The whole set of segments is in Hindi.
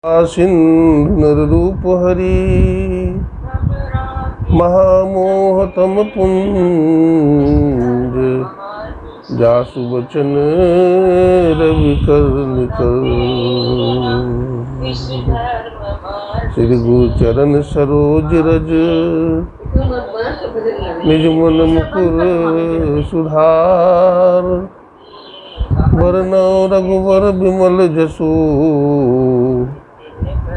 सिंदूर रूप हरि महामोहतम पुंज जासु बचन रवि कर निकल। श्री गुरु चरण सरोज रज निज मन मुकुर सुधार। वरनौ रघुवर विमल जसु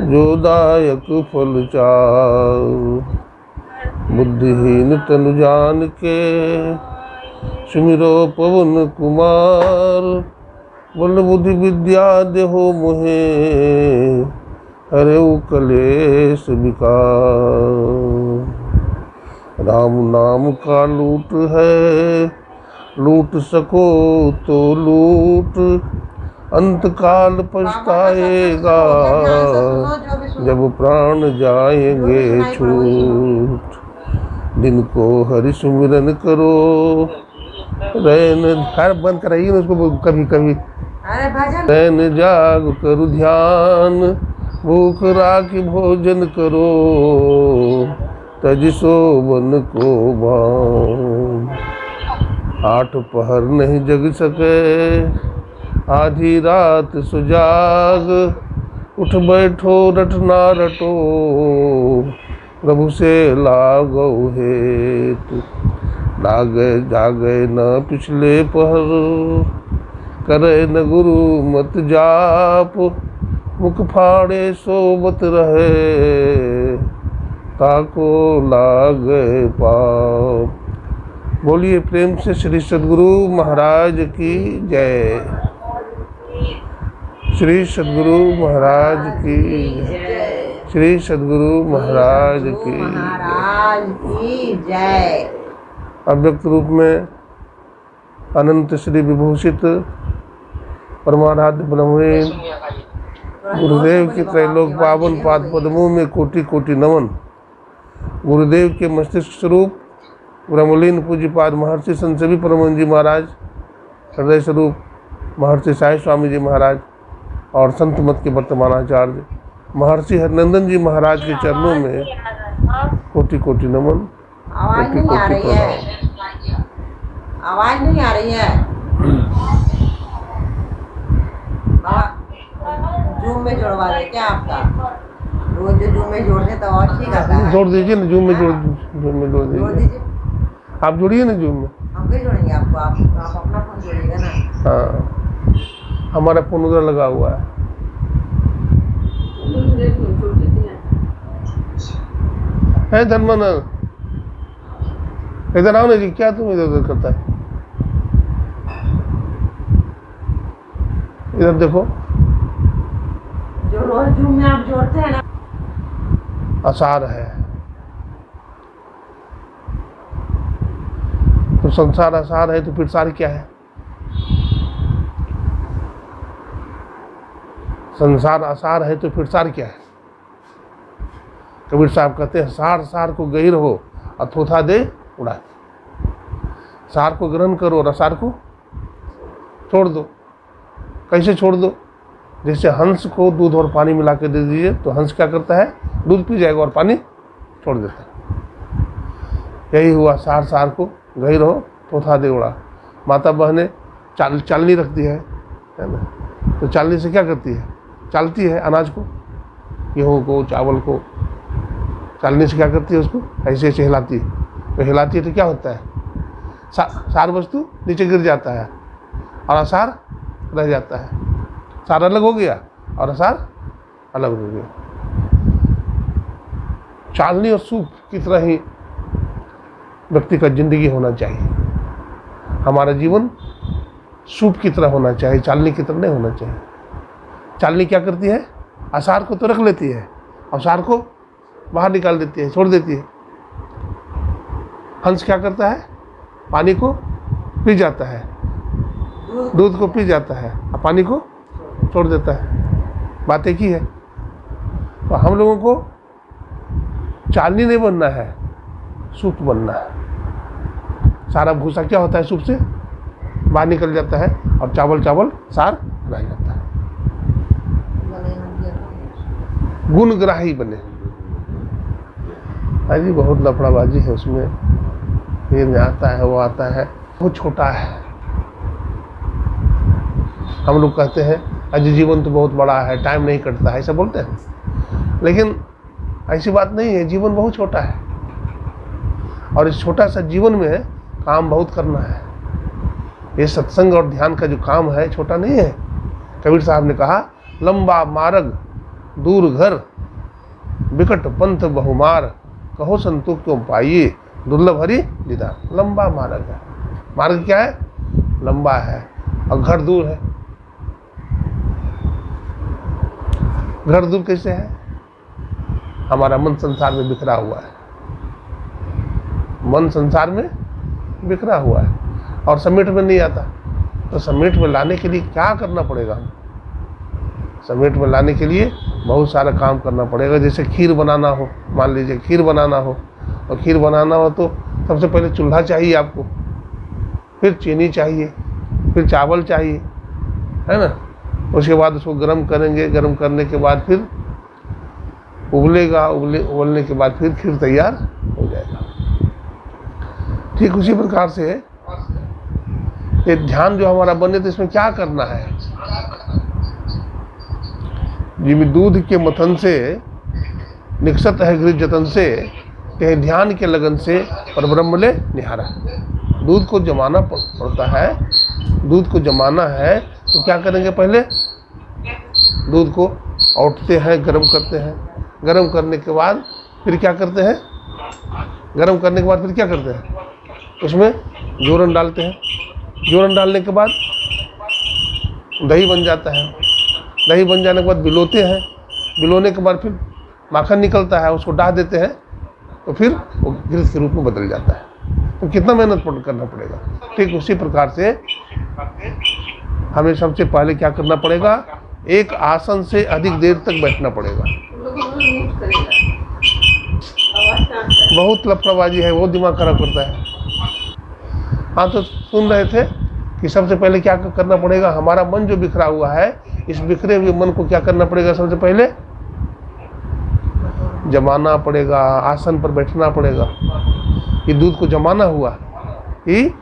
जो दायक फल चार। बुद्धिहीन तनु जान के सुमिरो पवन कुमार। बल बुद्धि विद्या देहो मोहे हरेउ कलेश विकार। राम नाम का लूट है लूट सको तो लूट। अंत काल पछताएगा जब प्राण जाएंगे छूट। दिन को हरि सुमिरन करो रैन हर बंद कराइए ना उसको कभी कभी। रैन जाग करो ध्यान भूख राखी भोजन करो। तज सोबन को बान। आठ पहर नहीं जग सके आधी रात सुजाग। उठ बैठो रटना रटो प्रभु से लागो हेतु। लागे जागे न पिछले पहर करे न गुरु मत जाप। मुख फाड़े सोबत रहे ताको लागे पाप। बोलिए प्रेम से श्री सद्गुरु महाराज की जय। श्री सद्गुरु महाराज की जय। श्री सद्गुरु महाराज की जय। अव्यक्त रूप में अनंत श्री विभूषित परमाराध्य ब्रह्मवीर गुरुदेव के त्रैलोक पावन पाद पद्मों में कोटि कोटि नमन। गुरुदेव के मस्तिष्क स्वरूप ब्रह्मलीन पूज्यपाद महर्षि संत सभी परमहंस जी महाराज, हृदय स्वरूप महर्षि साई स्वामी जी महाराज और संत मत के वर्तमान आचार्य महर्षि हरनंदन जी महाराज के चरणों में कोटि कोटि नमन। कोटि कोटि प्रणाम। आवाज नहीं आ रही है। जूम में जोड़वा दे क्या आपका? रोज जो जूम में जोड़ते तो और ठीक आता है। जोड़ दीजिए ना जूम में जोड़ दीजिए। आप जोड़िए ना जूम में। हम भी जोड़ेंगे आपको। आप अपना फोन जोड़िएगा ना। हाँ हमारा फोन उधर लगा हुआ है। है धर्मन इधर आओ ना जी। क्या तुम इधर उधर करता है? इधर देखो। जो रोज जूम में आप जोड़ते हैं ना। आसार है तो संसार आसार है तो फिर सार क्या है? संसार आसार है तो फिर सार क्या है? कबीर साहब कहते हैं सार सार को गहीर हो अथोथा दे उड़ा। सार को ग्रहण करो और असार को छोड़ दो। कैसे छोड़ दो? जैसे हंस को दूध और पानी मिला के दे दीजिए तो हंस क्या करता है? दूध पी जाएगा और पानी छोड़ देता है। यही हुआ सार सार को गहीर हो थोथा दे उड़ा। माता बहनें चालनी रखती है ना, तो चालनी से क्या करती है? चालती है अनाज को, गेहूँ को, चावल को। चालनी से क्या करती है? उसको ऐसे ऐसे हिलाती है। तो हिलाती है तो क्या होता है? सार वस्तु नीचे गिर जाता है और असार रह जाता है। सार अलग हो गया और असार अलग हो गया। चालनी और सूप की तरह ही व्यक्ति का जिंदगी होना चाहिए। हमारा जीवन सूप की तरह होना चाहिए, चालनी की तरह नहीं होना चाहिए। चालनी क्या करती है? असार को तो रख लेती है और सार को बाहर निकाल देती है, छोड़ देती है। हंस क्या करता है? पानी को पी जाता है, दूध को पी जाता है और पानी को छोड़ देता है। बात एक ही है। तो हम लोगों को चालनी नहीं बनना है, सूप बनना है। सारा भूसा क्या होता है? सूप से बाहर निकल जाता है और चावल सार रह जाता है। गुणग्राही बने। हाँ जी, बहुत लफड़ाबाजी है उसमें, ये आता है वो आता है, वो छोटा है। हम लोग कहते हैं अजय जीवन तो बहुत बड़ा है, टाइम नहीं कटता है, ऐसा बोलते हैं, लेकिन ऐसी बात नहीं है। जीवन बहुत छोटा है और इस छोटा सा जीवन में काम बहुत करना है। ये सत्संग और ध्यान का जो काम है छोटा नहीं है। कबीर साहब ने कहा, लंबा मार्ग दूर घर, विकट पंथ बहुमार, कहो संतोष क्यों पाइए, दुर्लभ हरि दीदार। लंबा मार्ग है। मार्ग क्या है? लंबा है और घर दूर है। घर दूर कैसे है? हमारा मन संसार में बिखरा हुआ है। मन संसार में बिखरा हुआ है और समेट में नहीं आता। तो समेट में लाने के लिए क्या करना पड़ेगा? समेट में लाने के लिए बहुत सारा काम करना पड़ेगा। जैसे खीर बनाना हो, मान लीजिए खीर बनाना हो, और खीर बनाना हो तो सबसे पहले चूल्हा चाहिए आपको, फिर चीनी चाहिए, फिर चावल चाहिए, है ना। उसके बाद उसको गर्म करेंगे, गर्म करने के बाद फिर उबलेगा, उबलने के बाद फिर खीर तैयार हो जाएगा। ठीक उसी प्रकार से ये ध्यान जो हमारा बने तो इसमें क्या करना है? जिम दूध के मथन से निकसत है गृह जतन से, कहीं ध्यान के लगन से परब्रह्म ले निहारा। दूध को जमाना पड़ता है। दूध को जमाना है तो क्या करेंगे? पहले दूध को औटते हैं, गर्म करते हैं। गर्म करने के बाद फिर क्या करते हैं? गर्म करने के बाद फिर क्या करते हैं? उसमें जोरन डालते हैं। जोरन डालने के बाद दही बन जाता है। दही बन जाने के बाद बिलोते हैं। बिलोने के बाद फिर माखन निकलता है, उसको डाल देते हैं, तो फिर वो घृत के रूप में बदल जाता है। तो कितना मेहनत करना पड़ेगा। ठीक उसी प्रकार से हमें सबसे पहले क्या करना पड़ेगा? एक आसन से अधिक देर तक बैठना पड़ेगा। बहुत लफड़ाबाजी है, बहुत दिमाग खराब करता है। हाँ, तो सुन रहे थे कि सबसे पहले क्या करना पड़ेगा? हमारा मन जो बिखरा हुआ है, इस बिखरे हुए मन को क्या करना पड़ेगा? सबसे पहले जमाना पड़ेगा, आसन पर बैठना पड़ेगा। ये दूध को जमाना हुआ, ये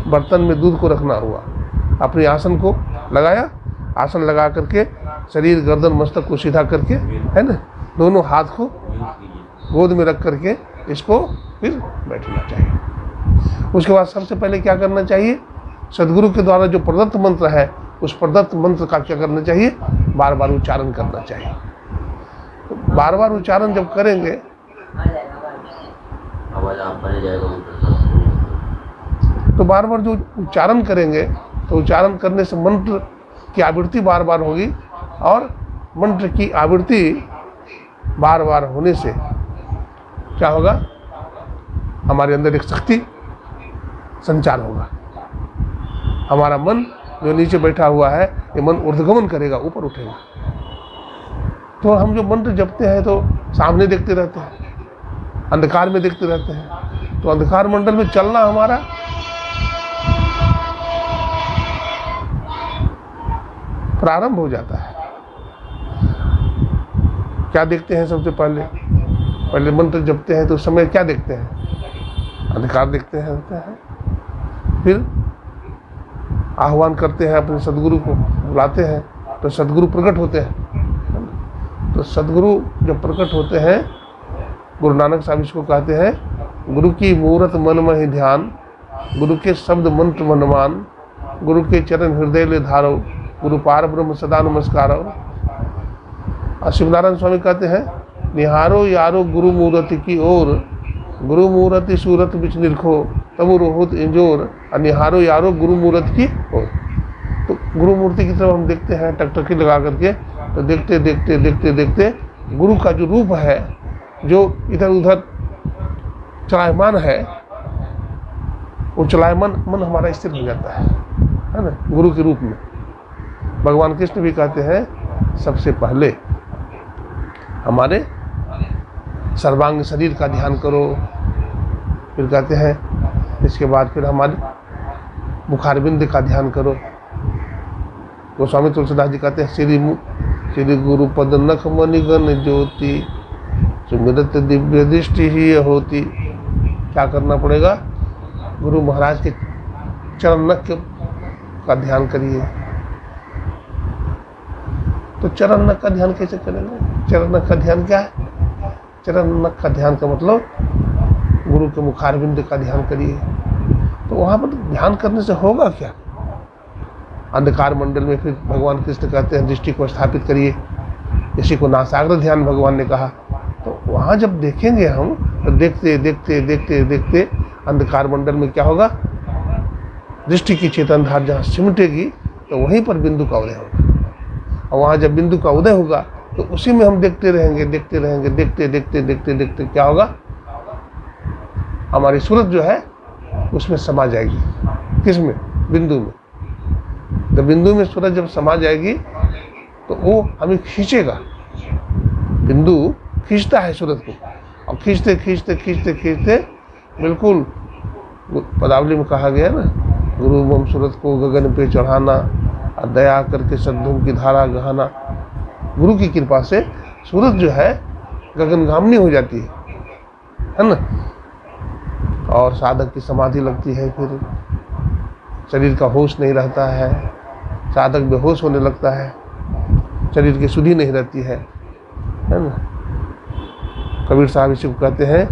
बर्तन में दूध को रखना हुआ। अपने आसन को लगाया, आसन लगा करके शरीर, गर्दन, मस्तक को सीधा करके, है ना, दोनों हाथ को गोद में रख करके इसको फिर बैठना चाहिए। उसके बाद सबसे पहले क्या करना चाहिए? सदगुरु के द्वारा जो प्रदत्त मंत्र है, उस प्रदत्त मंत्र का क्या करना चाहिए? बार बार उच्चारण करना चाहिए। तो बार बार उच्चारण जब करेंगे तो बार बार जो उच्चारण करेंगे तो उच्चारण करने से मंत्र की आवृत्ति बार बार होगी, और मंत्र की आवृत्ति बार बार होने से क्या होगा? हमारे अंदर एक शक्ति संचार होगा। हमारा मन जो नीचे बैठा हुआ है, ये मन ऊर्ध्वगमन करेगा, ऊपर उठेगा। तो हम जो मंत्र जपते हैं तो सामने देखते रहते हैं, अंधकार में देखते रहते हैं, तो अंधकार मंडल में चलना हमारा प्रारंभ हो जाता है। क्या देखते हैं? सबसे पहले मंत्र जपते हैं तो उस समय क्या देखते हैं? अंधकार देखते हैं। फिर आह्वान करते हैं, अपने सदगुरु को बुलाते हैं, तो सदगुरु प्रकट होते हैं। तो सदगुरु जब प्रकट होते हैं, गुरु नानक साहब इसको कहते हैं, गुरु की मूरत मन में ही ध्यान, गुरु के शब्द मंत्र मनमान, गुरु के चरण हृदय ले धारो, गुरु पार ब्रह्म सदा नमस्कारो। और शिवनारायण स्वामी कहते हैं, निहारो यारो गुरु मूर्ति की ओर, गुरु मूर्ति सूरत बिच निरखो, तब रोहत इंजोर, और निहारो यारो गुरु मूर्ति की ओर। तो गुरु मूर्ति की तरफ हम देखते हैं टकटकी लगा करके, तो देखते देखते देखते देखते गुरु का जो रूप है, जो इधर उधर चलायमान है, वो चलायमान मन हमारा स्थिर हो जाता है ना, गुरु के रूप में। भगवान कृष्ण भी कहते हैं, सबसे पहले हमारे सर्वांग शरीर का ध्यान करो। फिर कहते हैं इसके बाद फिर हमारे मुखारबिंद का ध्यान करो। गोस्वामी तुलसीदास जी कहते हैं, श्री गुरु पद नख मणिगण ज्योति, सुमिरत दिव्य दृष्टि ही होती। क्या करना पड़ेगा? गुरु महाराज के चरण नख का ध्यान करिए। तो चरण नख का ध्यान कैसे करेंगे? चरण नख का ध्यान क्या है? चरण नख का ध्यान का मतलब गुरु के मुखारविंद का ध्यान करिए। तो वहाँ पर ध्यान करने से होगा क्या? अंधकार मंडल में फिर भगवान कृष्ण कहते हैं दृष्टि को स्थापित करिए, इसी को नासाग्र ध्यान भगवान ने कहा। तो वहाँ जब देखेंगे हम, तो देखते देखते देखते देखते अंधकार मंडल में क्या होगा? दृष्टि की चेतन धार जहाँ सिमटेगी तो वहीं पर बिंदु का उदय होगा। और वहाँ जब बिंदु का उदय होगा तो उसी में हम देखते रहेंगे, देखते रहेंगे, देखते देखते देखते देखते क्या होगा? हमारी सूरत जो है उसमें समा जाएगी। किसमें? बिंदु में। तो बिंदु में सूरत जब समा जाएगी तो वो हमें खींचेगा। बिंदु खींचता है सूरत को, और खींचते खींचते खींचते खींचते बिल्कुल पदावली में कहा गया ना, गुरु मम सूरत को गगन पे चढ़ाना, और दया करके सद्गुण की धारा गहाना। गुरु की कृपा से सूरत जो है गगनगामिनी हो जाती है ना। और साधक की समाधि लगती है, फिर शरीर का होश नहीं रहता है, साधक बेहोश होने लगता है, शरीर की सुधि नहीं रहती है ना। कबीर साहब इसी को कहते हैं,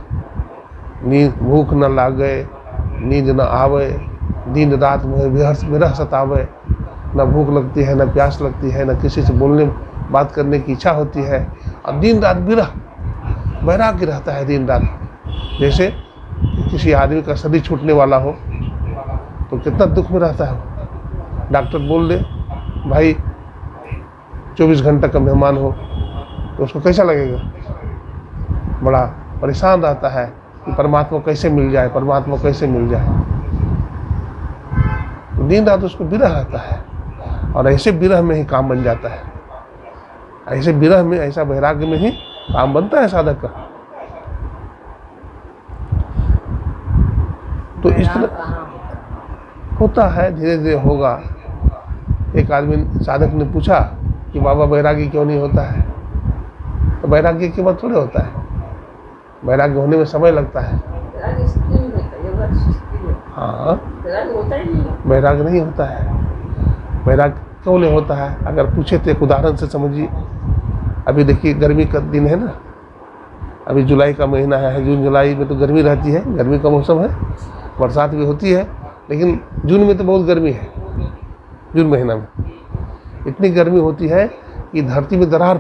नींद भूख न लागे, नींद न आवे, दिन रात में विरह सतावे। न भूख लगती है, न प्यास लगती है, न किसी से बोलने बात करने की इच्छा होती है, और दिन रात विरह, वैराग्य रहता है दिन रात। जैसे किसी आदमी का शरीर छूटने वाला हो तो कितना दुख में रहता है। डॉक्टर बोल दे भाई 24 घंटे का मेहमान हो, तो उसको कैसा लगेगा? बड़ा परेशान रहता है कि परमात्मा कैसे मिल जाए, परमात्मा कैसे मिल जाए। दिन रात उसको विरह रहता है, और ऐसे विरह में ही काम बन जाता है। ऐसे विरह में, ऐसा वैराग्य में ही काम बनता है साधक का। तो इस तरह होता है, धीरे धीरे होगा। एक आदमी साधक ने पूछा कि बाबा वैराग्य क्यों नहीं होता है? तो वैराग्य की बात थोड़े होता है, वैराग्य होने में समय लगता है। हाँ, वैराग्य नहीं होता है। वैराग्य क्यों नहीं होता है? अगर पूछे तो एक उदाहरण से समझिए। अभी देखिए गर्मी का दिन है ना, अभी जुलाई का महीना है, जून जुलाई में तो गर्मी रहती है, गर्मी का मौसम है, बरसात भी होती है, लेकिन जून में तो बहुत गर्मी है। जून महीना में इतनी गर्मी होती है कि धरती में दरार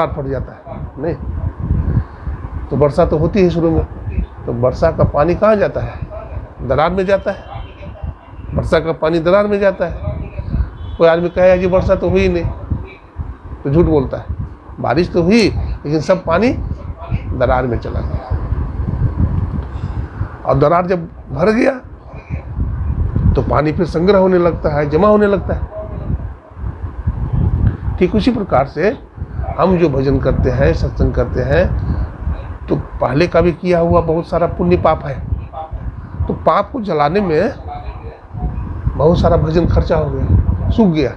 फट जाता है। नहीं तो वर्षा तो होती है शुरू में, तो वर्षा का पानी कहाँ जाता है? दरार में जाता है। वर्षा का पानी दरार में जाता है। कोई आदमी कहे कि वर्षा तो हुई नहीं, तो झूठ बोलता है। बारिश तो हुई, लेकिन सब पानी दरार में चला गया। और दरार जब भर गया तो पानी फिर संग्रह होने लगता है, जमा होने लगता है। ठीक उसी प्रकार से हम जो भजन करते हैं, सत्संग करते हैं, तो पहले का भी किया हुआ बहुत सारा पुण्य पाप है। तो पाप को जलाने में बहुत सारा भजन खर्चा हो गया, सूख गया,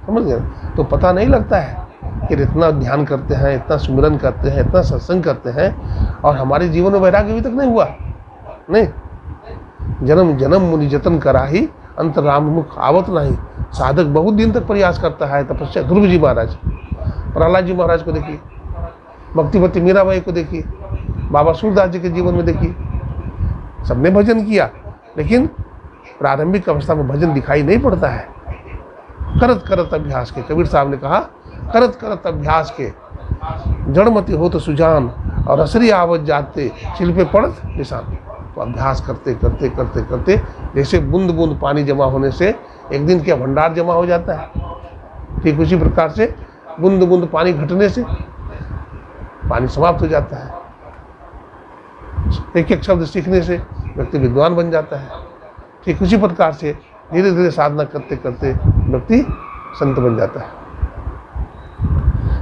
समझ गए? तो पता नहीं लगता है कि इतना ध्यान करते हैं, इतना सुमिरन करते हैं, इतना सत्संग करते हैं, और हमारे जीवन में वैराग्य अभी तक नहीं हुआ। नहीं, जन्म जन्म मुनि जतन कराही, अंत राम मुख आवत नहीं। साधक बहुत दिन तक प्रयास करता है, तपस्या। ध्रुव जी महाराज, प्रहलाद जी महाराज को देखिए, भक्तिवती मीराबाई को देखिए, बाबा सूरदास जी के जीवन में देखिए, सबने भजन किया, लेकिन प्रारंभिक अवस्था में भजन दिखाई नहीं पड़ता है। करत करत अभ्यास के, कबीर साहब ने कहा, करत करत अभ्यास के जड़मति हो तो सुजान, और असरी आवत जाते शिल्पे पड़त निशान। तो अभ्यास करते करते करते करते, जैसे बूंद बूंद पानी जमा होने से एक दिन क्या भंडार जमा हो जाता है, ठीक उसी प्रकार से बूंद बूंद पानी घटने से पानी समाप्त हो जाता है। एक एक शब्द सीखने से व्यक्ति विद्वान बन जाता है। ठीक उसी प्रकार से धीरे धीरे साधना करते करते व्यक्ति संत बन जाता है।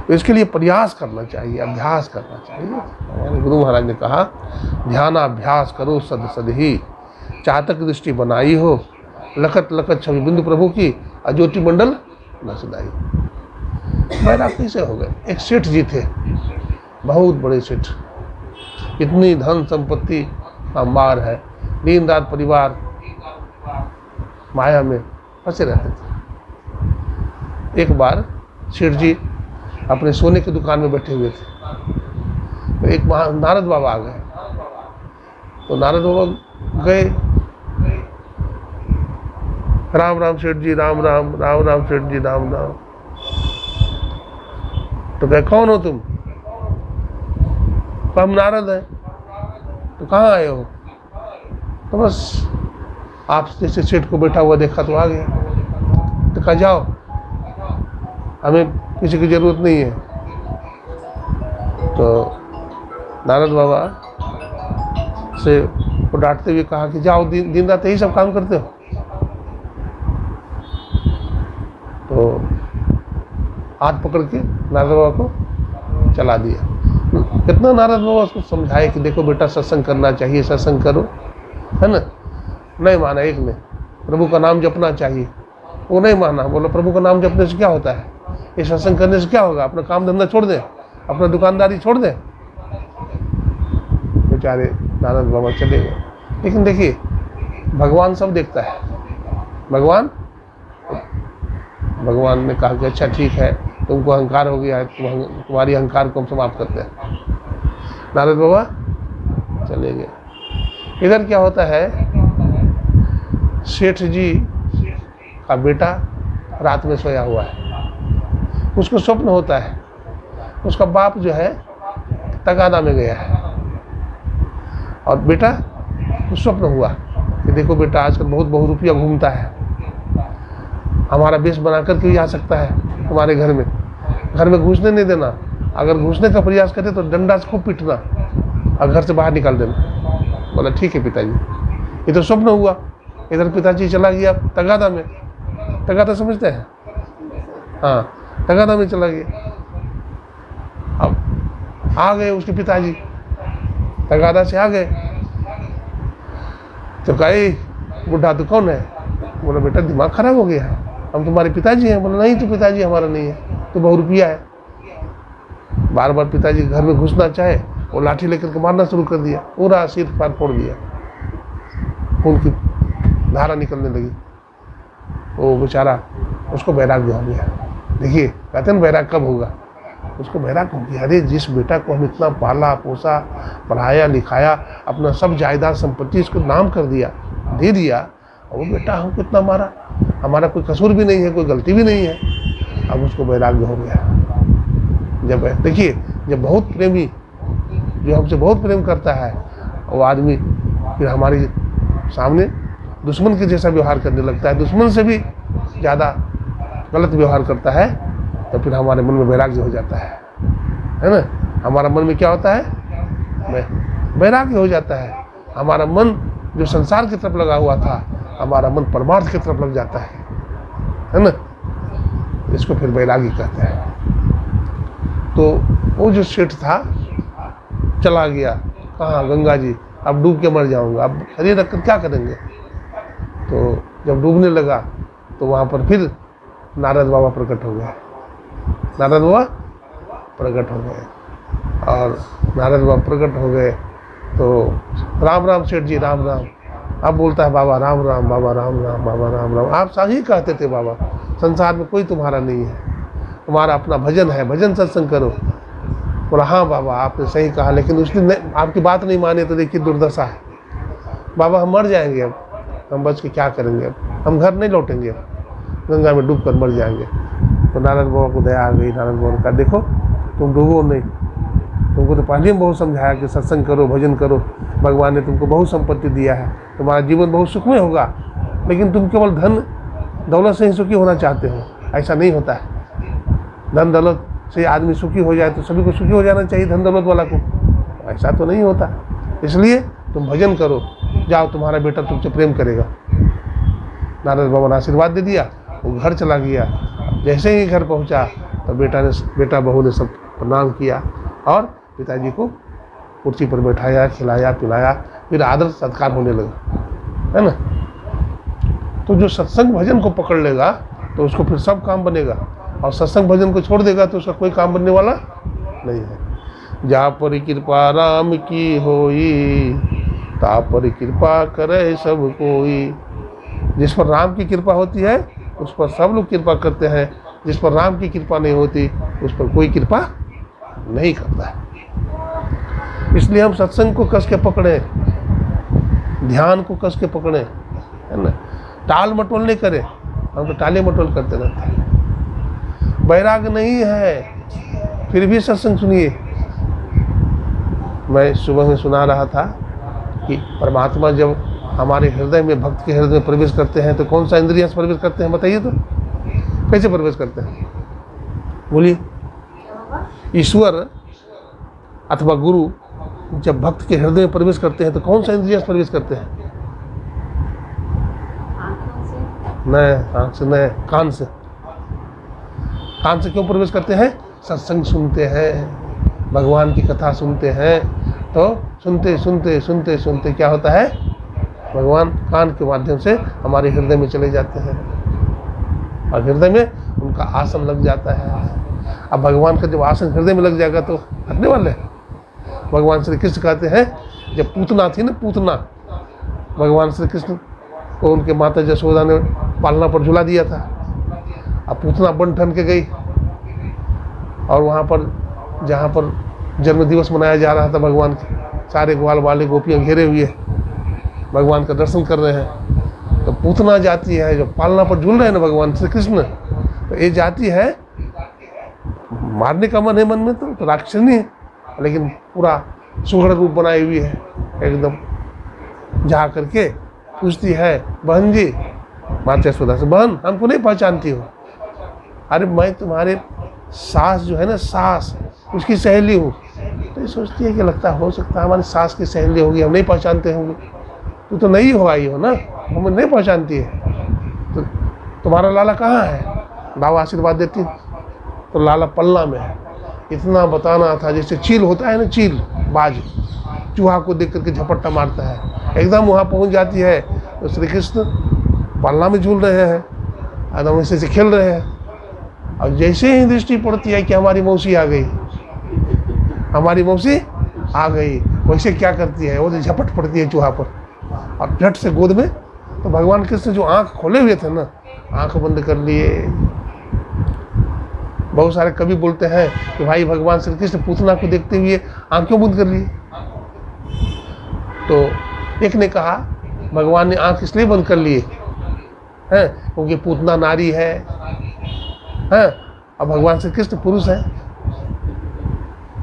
तो इसके लिए प्रयास करना चाहिए, अभ्यास करना चाहिए। हमारे गुरु महाराज ने कहा, ध्यानाभ्यास करो सद सद ही, चातक दृष्टि बनाई हो, लखत लखत छवि बिंदु प्रभु की, अज्योति मंडल न सदाई। बैराग कैसे हो गए? एक सेठ जी थे, बहुत बड़े सेठ, इतनी धन संपत्ति अंबार है, दिन रात परिवार माया में फंसे रहते थे। एक बार सेठ जी अपने सोने की दुकान में बैठे हुए थे, तो एक नारद बाबा आ गए। तो नारद बाबा गए, राम राम सेठ जी, राम राम, राम राम सेठ जी, राम राम। तो कहे कौन हो तुम? तो हम नारद हैं। तो कहाँ आए हो? तो बस आप जैसे सेठ को बैठा हुआ देखा तो आ गया। तो कहा जाओ, हमें किसी की जरूरत नहीं है। तो नारद बाबा से वो डांटते हुए कहा कि जाओ, दिन रात यही सब काम करते हो। तो हाथ पकड़ के नारद बाबा को चला दिया। कितना नारद बाबा उसको समझाए कि देखो बेटा, सत्संग करना चाहिए, सत्संग करो, है ना। नहीं माना एक ने, प्रभु का नाम जपना चाहिए, वो नहीं माना। बोला प्रभु का नाम जपने से क्या होता है, ये सत्संग करने से क्या होगा? अपना काम धंधा छोड़ दें, अपना दुकानदारी छोड़ दें। बेचारे नारद बाबा चले गए। लेकिन देखिए, भगवान सब देखता है। भगवान ने कहा कि अच्छा ठीक है, तुमको अहंकार हो गया है, तुम्हारी अहंकार को हम समाप्त करते हैं। नारद बाबा चले गए। इधर क्या होता है, सेठ जी का बेटा रात में सोया हुआ है, उसको स्वप्न होता है उसका बाप जो है तगादा में गया है, और बेटा को स्वप्न हुआ कि देखो बेटा, आजकल बहुत रुपया घूमता है, हमारा बेस बना करके भी आ सकता है तुम्हारे घर में घुसने नहीं देना, अगर घुसने का प्रयास करे तो डंडा से खूब पीटना और घर से बाहर निकाल देना। बोला ठीक है पिताजी। ये तो स्वप्न हुआ। इधर पिताजी चला गया तगादा में। तगादा समझते हैं? हाँ, तगादा में चला गया। अब आ गए उसके पिताजी, तगादा से आ गए। तो कहे बुढ़ा तो कौन है? बोला बेटा दिमाग खराब हो गया है, हम तुम्हारे पिताजी हैं। बोला नहीं, तो पिताजी हमारा नहीं है, तो बहुरूपिया है। बार बार पिताजी घर में घुसना चाहे, वो लाठी लेकर के मारना शुरू कर दिया, पूरा सिर पार फोड़ दिया, खून की धारा निकलने लगी। वो बेचारा, उसको वैराग्य हो गया। देखिए कहते हैं वैराग कब होगा, उसको वैराग हो गया। अरे जिस बेटा को हम इतना पाला पोसा, पढ़ाया लिखाया, अपना सब जायदाद संपत्ति इसको नाम कर दिया, दे दिया, और वो बेटा हमको इतना मारा, हमारा कोई कसूर भी नहीं है, कोई गलती भी नहीं है। अब उसको वैराग्य हो गया। जब देखिए, जब बहुत प्रेमी जो हमसे बहुत प्रेम करता है, वो आदमी फिर हमारे सामने दुश्मन के जैसा व्यवहार करने लगता है, दुश्मन से भी ज़्यादा गलत व्यवहार करता है, तो फिर हमारे मन में वैराग्य हो जाता है ना। हमारा मन में क्या होता है? वैराग्य हो जाता है। हमारा मन जो संसार की तरफ लगा हुआ था, हमारा मन परमार्थ की तरफ लग जाता है ना। इसको फिर वैराग्य कहते हैं। तो वो जो सेठ था चला गया कहाँ? गंगा जी, अब डूब के मर जाऊंगा, अब शरीर रखकर क्या करेंगे? तो जब डूबने लगा तो वहाँ पर फिर नारद बाबा प्रकट हो गए। नारद बाबा प्रकट हो गए, और नारद बाबा प्रकट हो गए तो राम राम सेठ जी, राम राम। अब बोलता है बाबा राम राम, बाबा राम राम, बाबा राम राम। आप सही कहते थे बाबा, संसार में कोई तुम्हारा नहीं है, तुम्हारा अपना भजन है, भजन सत्संग करो। बोला हाँ बाबा आपने सही कहा, लेकिन उसने आपकी बात नहीं माने तो देखिए दुर्दशा है। बाबा हम मर जाएंगे, अब हम बच के क्या करेंगे, अब हम घर नहीं लौटेंगे, अब गंगा में डूब कर मर जाएंगे। तो नारद बाबा को दया आ गई। नारद बाबा ने कहा देखो तुम डूबो नहीं, तुमको तो पहले में बहुत समझाया कि सत्संग करो, भजन करो, भगवान ने तुमको बहुत संपत्ति दिया है, तुम्हारा जीवन बहुत सुखमय होगा, लेकिन तुम केवल धन दौलत से ही सुखी होना चाहते हो। ऐसा नहीं होता है। धन दौलत से आदमी सुखी हो जाए तो सभी को सुखी हो जाना चाहिए, धन दौलत वाला को। ऐसा तो नहीं होता। इसलिए तुम भजन करो, जाओ तुम्हारा बेटा तुमसे प्रेम करेगा। नारद बाबा ने आशीर्वाद दे दिया, वो घर चला गया। जैसे ही घर पहुंचा तो बेटा बहू ने सब प्रणाम किया और पिताजी को कुर्सी पर बैठाया, खिलाया पिलाया, फिर आदर सत्कार होने लगा, है ना। तो जो सत्संग भजन को पकड़ लेगा तो उसको फिर सब काम बनेगा। और सत्संग भजन को छोड़ देगा तो उसका कोई काम बनने वाला नहीं है। जा पर कृपा राम की होई, ता पर कृपा करे सब कोई। जिस पर राम की कृपा होती है उस पर सब लोग कृपा करते हैं, जिस पर राम की कृपा नहीं होती उस पर कोई कृपा नहीं करता है। इसलिए हम सत्संग को कस के पकड़े, ध्यान को कस के पकड़े, है ना। टाल मटोल नहीं करें, हम तो टाले मटोल करते रहते हैं। बैराग नहीं है फिर भी सत्संग सुनिए। मैं सुबह में सुना रहा था कि परमात्मा जब हमारे हृदय में, भक्त के हृदय में प्रवेश करते हैं तो कौन सा इंद्रियां से प्रवेश करते हैं बताइए तो? कैसे प्रवेश करते हैं बोलिए? ईश्वर अथवा गुरु जब भक्त के हृदय में प्रवेश करते हैं तो कौन सा इंद्रियां से प्रवेश करते हैं? नहीं, आँख से नहीं, कान से। कान से क्यों प्रवेश करते हैं? सत्संग सुनते हैं, भगवान की कथा सुनते हैं, तो सुनते सुनते सुनते सुनते क्या होता है, भगवान कान के माध्यम से हमारे हृदय में चले जाते हैं और हृदय में उनका आसन लग जाता है। अब भगवान का जब आसन हृदय में लग जाएगा तो हटने वाले हैं। भगवान श्री कृष्ण कहते हैं, जब पूतना थी ना, पूतना, भगवान श्री कृष्ण को उनके माता यशोदा ने पालना पर झुला दिया था। अब पूतना बन ठन के गई और वहाँ पर जहाँ पर जन्म दिवस मनाया जा रहा था भगवान के, सारे ग्वाल वाले गोपियाँ घेरे हुए भगवान का दर्शन कर रहे हैं। तो पूतना जाती है, जो पालना पर झूल रहे हैं ना भगवान श्री कृष्ण, तो ये जाती है, मारने का मन है मन में तो राक्षसनी है, लेकिन पूरा सुघड़ रूप बनाई हुई है एकदम। जा करके पूछती है, बहन जी, माता यशोदा से, बहन हमको नहीं पहचानती हो? अरे मैं तुम्हारे सास जो है ना, सास, उसकी सहेली हूँ। तो ये सोचती है कि लगता हो सकता है हमारी सास की सहेली होगी, हम नहीं पहचानते होंगे। तू तो नहीं हो आई हो ना, हमें नहीं पहचानती है। तो तुम्हारा लाला कहाँ है? बाबा आशीर्वाद देती। तो लाला पल्ला में है। इतना बताना था, जैसे चील होता है ना, चील बाज चूहा को देख करके झपट्टा मारता है, एकदम वहाँ पहुँच जाती है। तो श्री कृष्ण पल्ला में झूल रहे हैं, एकदम ऐसे खेल रहे हैं, और जैसे ही दृष्टि पड़ती है कि हमारी मौसी आ गई, हमारी मौसी आ गई, वैसे क्या करती है, वो झपट पड़ती है चूहा पर और झट से गोद में। तो भगवान कृष्ण जो आंख खोले हुए थे ना, आंख बंद कर लिए। बहुत सारे कवि बोलते हैं कि भाई भगवान श्री कृष्ण पूतना को देखते हुए आंख क्यों बंद कर लिए? तो एक ने कहा भगवान ने आंख इसलिए बंद कर लिए हैं क्योंकि पूतना नारी है, और भगवान श्री कृष्ण पुरुष है,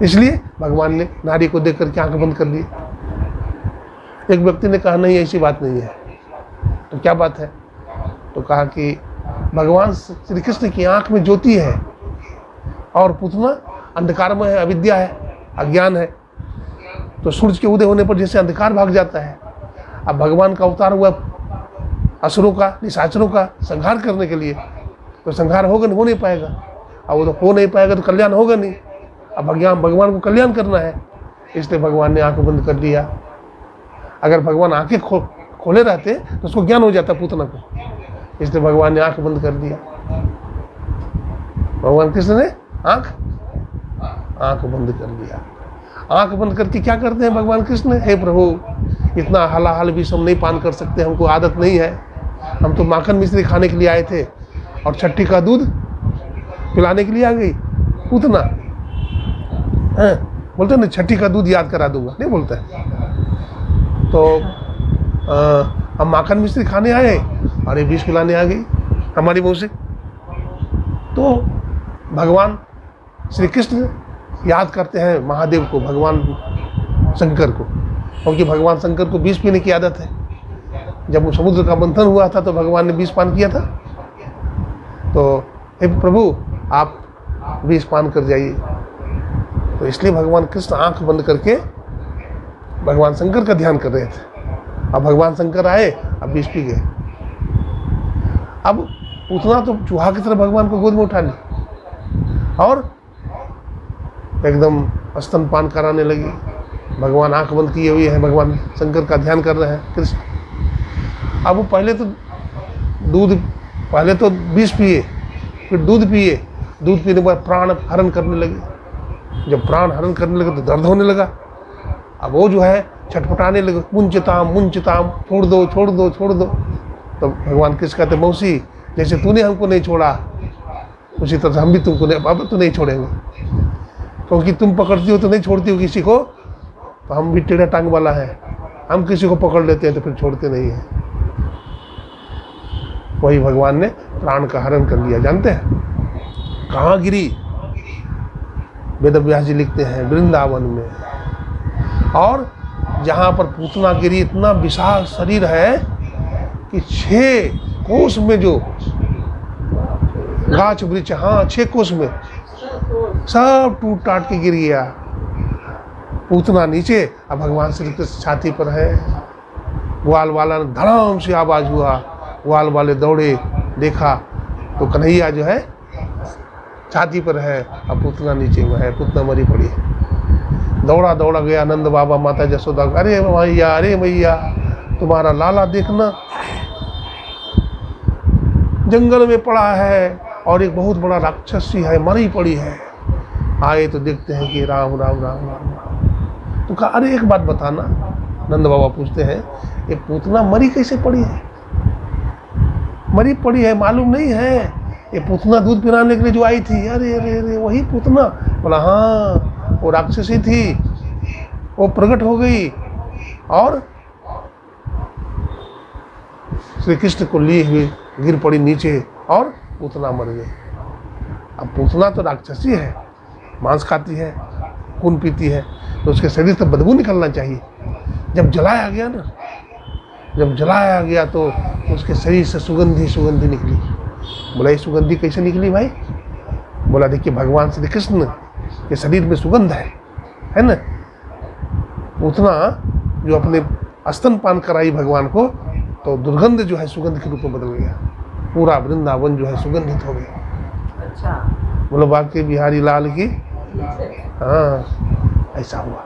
इसलिए भगवान ने नारी को देख करके आंख बंद कर ली। एक व्यक्ति ने कहा नहीं, ऐसी बात नहीं है। तो क्या बात है? तो कहा कि भगवान श्री कृष्ण की आंख में ज्योति है और पूतना अंधकार में है, अविद्या है, अज्ञान है। तो सूरज के उदय होने पर जैसे अंधकार भाग जाता है, अब भगवान का अवतार हुआ असुरों का, निशाचरों का संहार करने के लिए, तो संहार होगा नहीं, हो नहीं पाएगा। अब वो तो हो नहीं पाएगा तो कल्याण होगा नहीं। अब भगवान को कल्याण करना है, इसलिए भगवान ने आंख बंद कर दिया। अगर भगवान आंखें खोले रहते तो उसको ज्ञान हो जाता पूतना को, इसलिए भगवान ने आंख बंद कर दिया। भगवान कृष्ण ने आंख बंद कर दिया। आंख बंद करके क्या करते हैं भगवान कृष्ण? हे प्रभु, इतना हलाहल भी हम नहीं पान कर सकते, हमको आदत नहीं है। हम तो माखन मिश्री खाने के लिए आए थे और छट्टी का दूध पिलाने के लिए आ गई पूतना। बोलते ना, छठी का दूध याद करा दूंगा, नहीं बोलता है। तो हम माखन मिश्री खाने आए और ये विष पिलाने आ गई हमारी मौसी। तो भगवान श्री कृष्ण याद करते हैं महादेव को, भगवान शंकर को, क्योंकि भगवान शंकर को विष पीने की आदत है। जब वो समुद्र का मंथन हुआ था तो भगवान ने विष पान किया था। तो हे प्रभु, आप विष पान कर जाइए। तो इसलिए भगवान कृष्ण आंख बंद करके भगवान शंकर का ध्यान कर रहे थे। अब भगवान शंकर आए, अब विष पी गए। अब पूतना तो चूहा की तरह भगवान को गोद में उठा ली और एकदम स्तनपान कराने लगी। भगवान आंख बंद किए हुए हैं, भगवान शंकर का ध्यान कर रहे हैं कृष्ण। अब वो पहले तो विष पिए, फिर दूध पिए, दूध पीने के बाद प्राण हरण करने लगे। जब प्राण हरण करने लगे तो दर्द होने लगा। अब वो जो है छटपटाने लगे, मुंचताम मुंचताम, छोड़ दो छोड़ दो छोड़ दो। तो भगवान कृष्ण कहते मौसी, जैसे तूने हमको नहीं छोड़ा उसी तरह हम भी तुमको नहीं, अब तो नहीं छोड़ेंगे, क्योंकि तुम पकड़ती हो तो नहीं छोड़ती हो किसी को, तो हम भी टेढ़ा टांग वाला है, हम किसी को पकड़ लेते हैं तो फिर छोड़ते नहीं हैं। वही भगवान ने प्राण का हरण कर लिया। जानते हैं कहाँ गिरी? वेद व्यास जी लिखते हैं वृंदावन में। और जहाँ पर पूतना गिरी, इतना विशाल शरीर है कि 6 कोस में जो गाछ वृक्ष, हाँ 6 कोस में सब टूट टाट के गिर गया। पूतना नीचे, अब भगवान श्री कृष्ण छाती पर है। ग्वाल वाला ने धड़ाम से आवाज हुआ, ग्वाल वाले दौड़े, देखा तो कन्हैया जो है छाती पर है, अब पूतना नीचे में है, पूतना मरी पड़ी है। दौड़ा दौड़ा गया नंद बाबा माता जसोदा, अरे मैया अरे मैया, तुम्हारा लाला देखना जंगल में पड़ा है और एक बहुत बड़ा राक्षसी है, मरी पड़ी है। आए तो देखते हैं कि राम राम राम राम राम। तो कहा अरे एक बात बताना, नंद बाबा पूछते हैं ये पूतना मरी कैसे पड़ी है? मरी पड़ी है मालूम नहीं है? ये पूतना दूध पिलाने के लिए जो आई थी, अरे अरे अरे वही पूतना। बोला हाँ वो राक्षसी थी, वो प्रकट हो गई और श्री कृष्ण को लिए हुए गिर पड़ी नीचे और पूतना मर गई। अब पूतना तो राक्षसी है, मांस खाती है, खून पीती है, तो उसके शरीर से बदबू निकलना चाहिए। जब जलाया गया ना, जब जलाया गया तो उसके शरीर से सुगंधी निकली। बोला ये सुगंधी कैसे निकली भाई? बोला देखिए भगवान श्री कृष्ण के शरीर में सुगंध है ना। उतना जो अपने स्तनपान कराई भगवान को, तो दुर्गंध जो है सुगंध के रूप में बदल गया। पूरा वृंदावन जो है सुगंधित हो गया। अच्छा, बोलो बाकी बिहारी लाल की, हाँ ऐसा हुआ।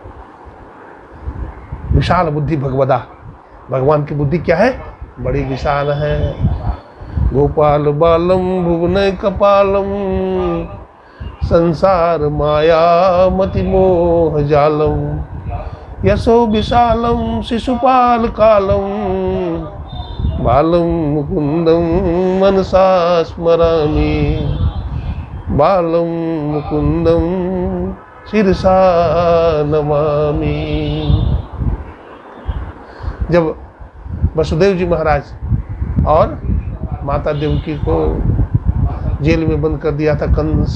विशाल बुद्धि भगवदा, भगवान की बुद्धि क्या है? बड़ी विशाल है। गोपाल बालम भुवन कपालम, संसार माया मति मोह जालम, यशो विशालम शिशुपाल कालम, बालम मुकुंदम मनसा स्मरामि, बालम मुकुंदम शिरसा नमामि। जब वसुदेव जी महाराज और माता देवकी को जेल में बंद कर दिया था कंस,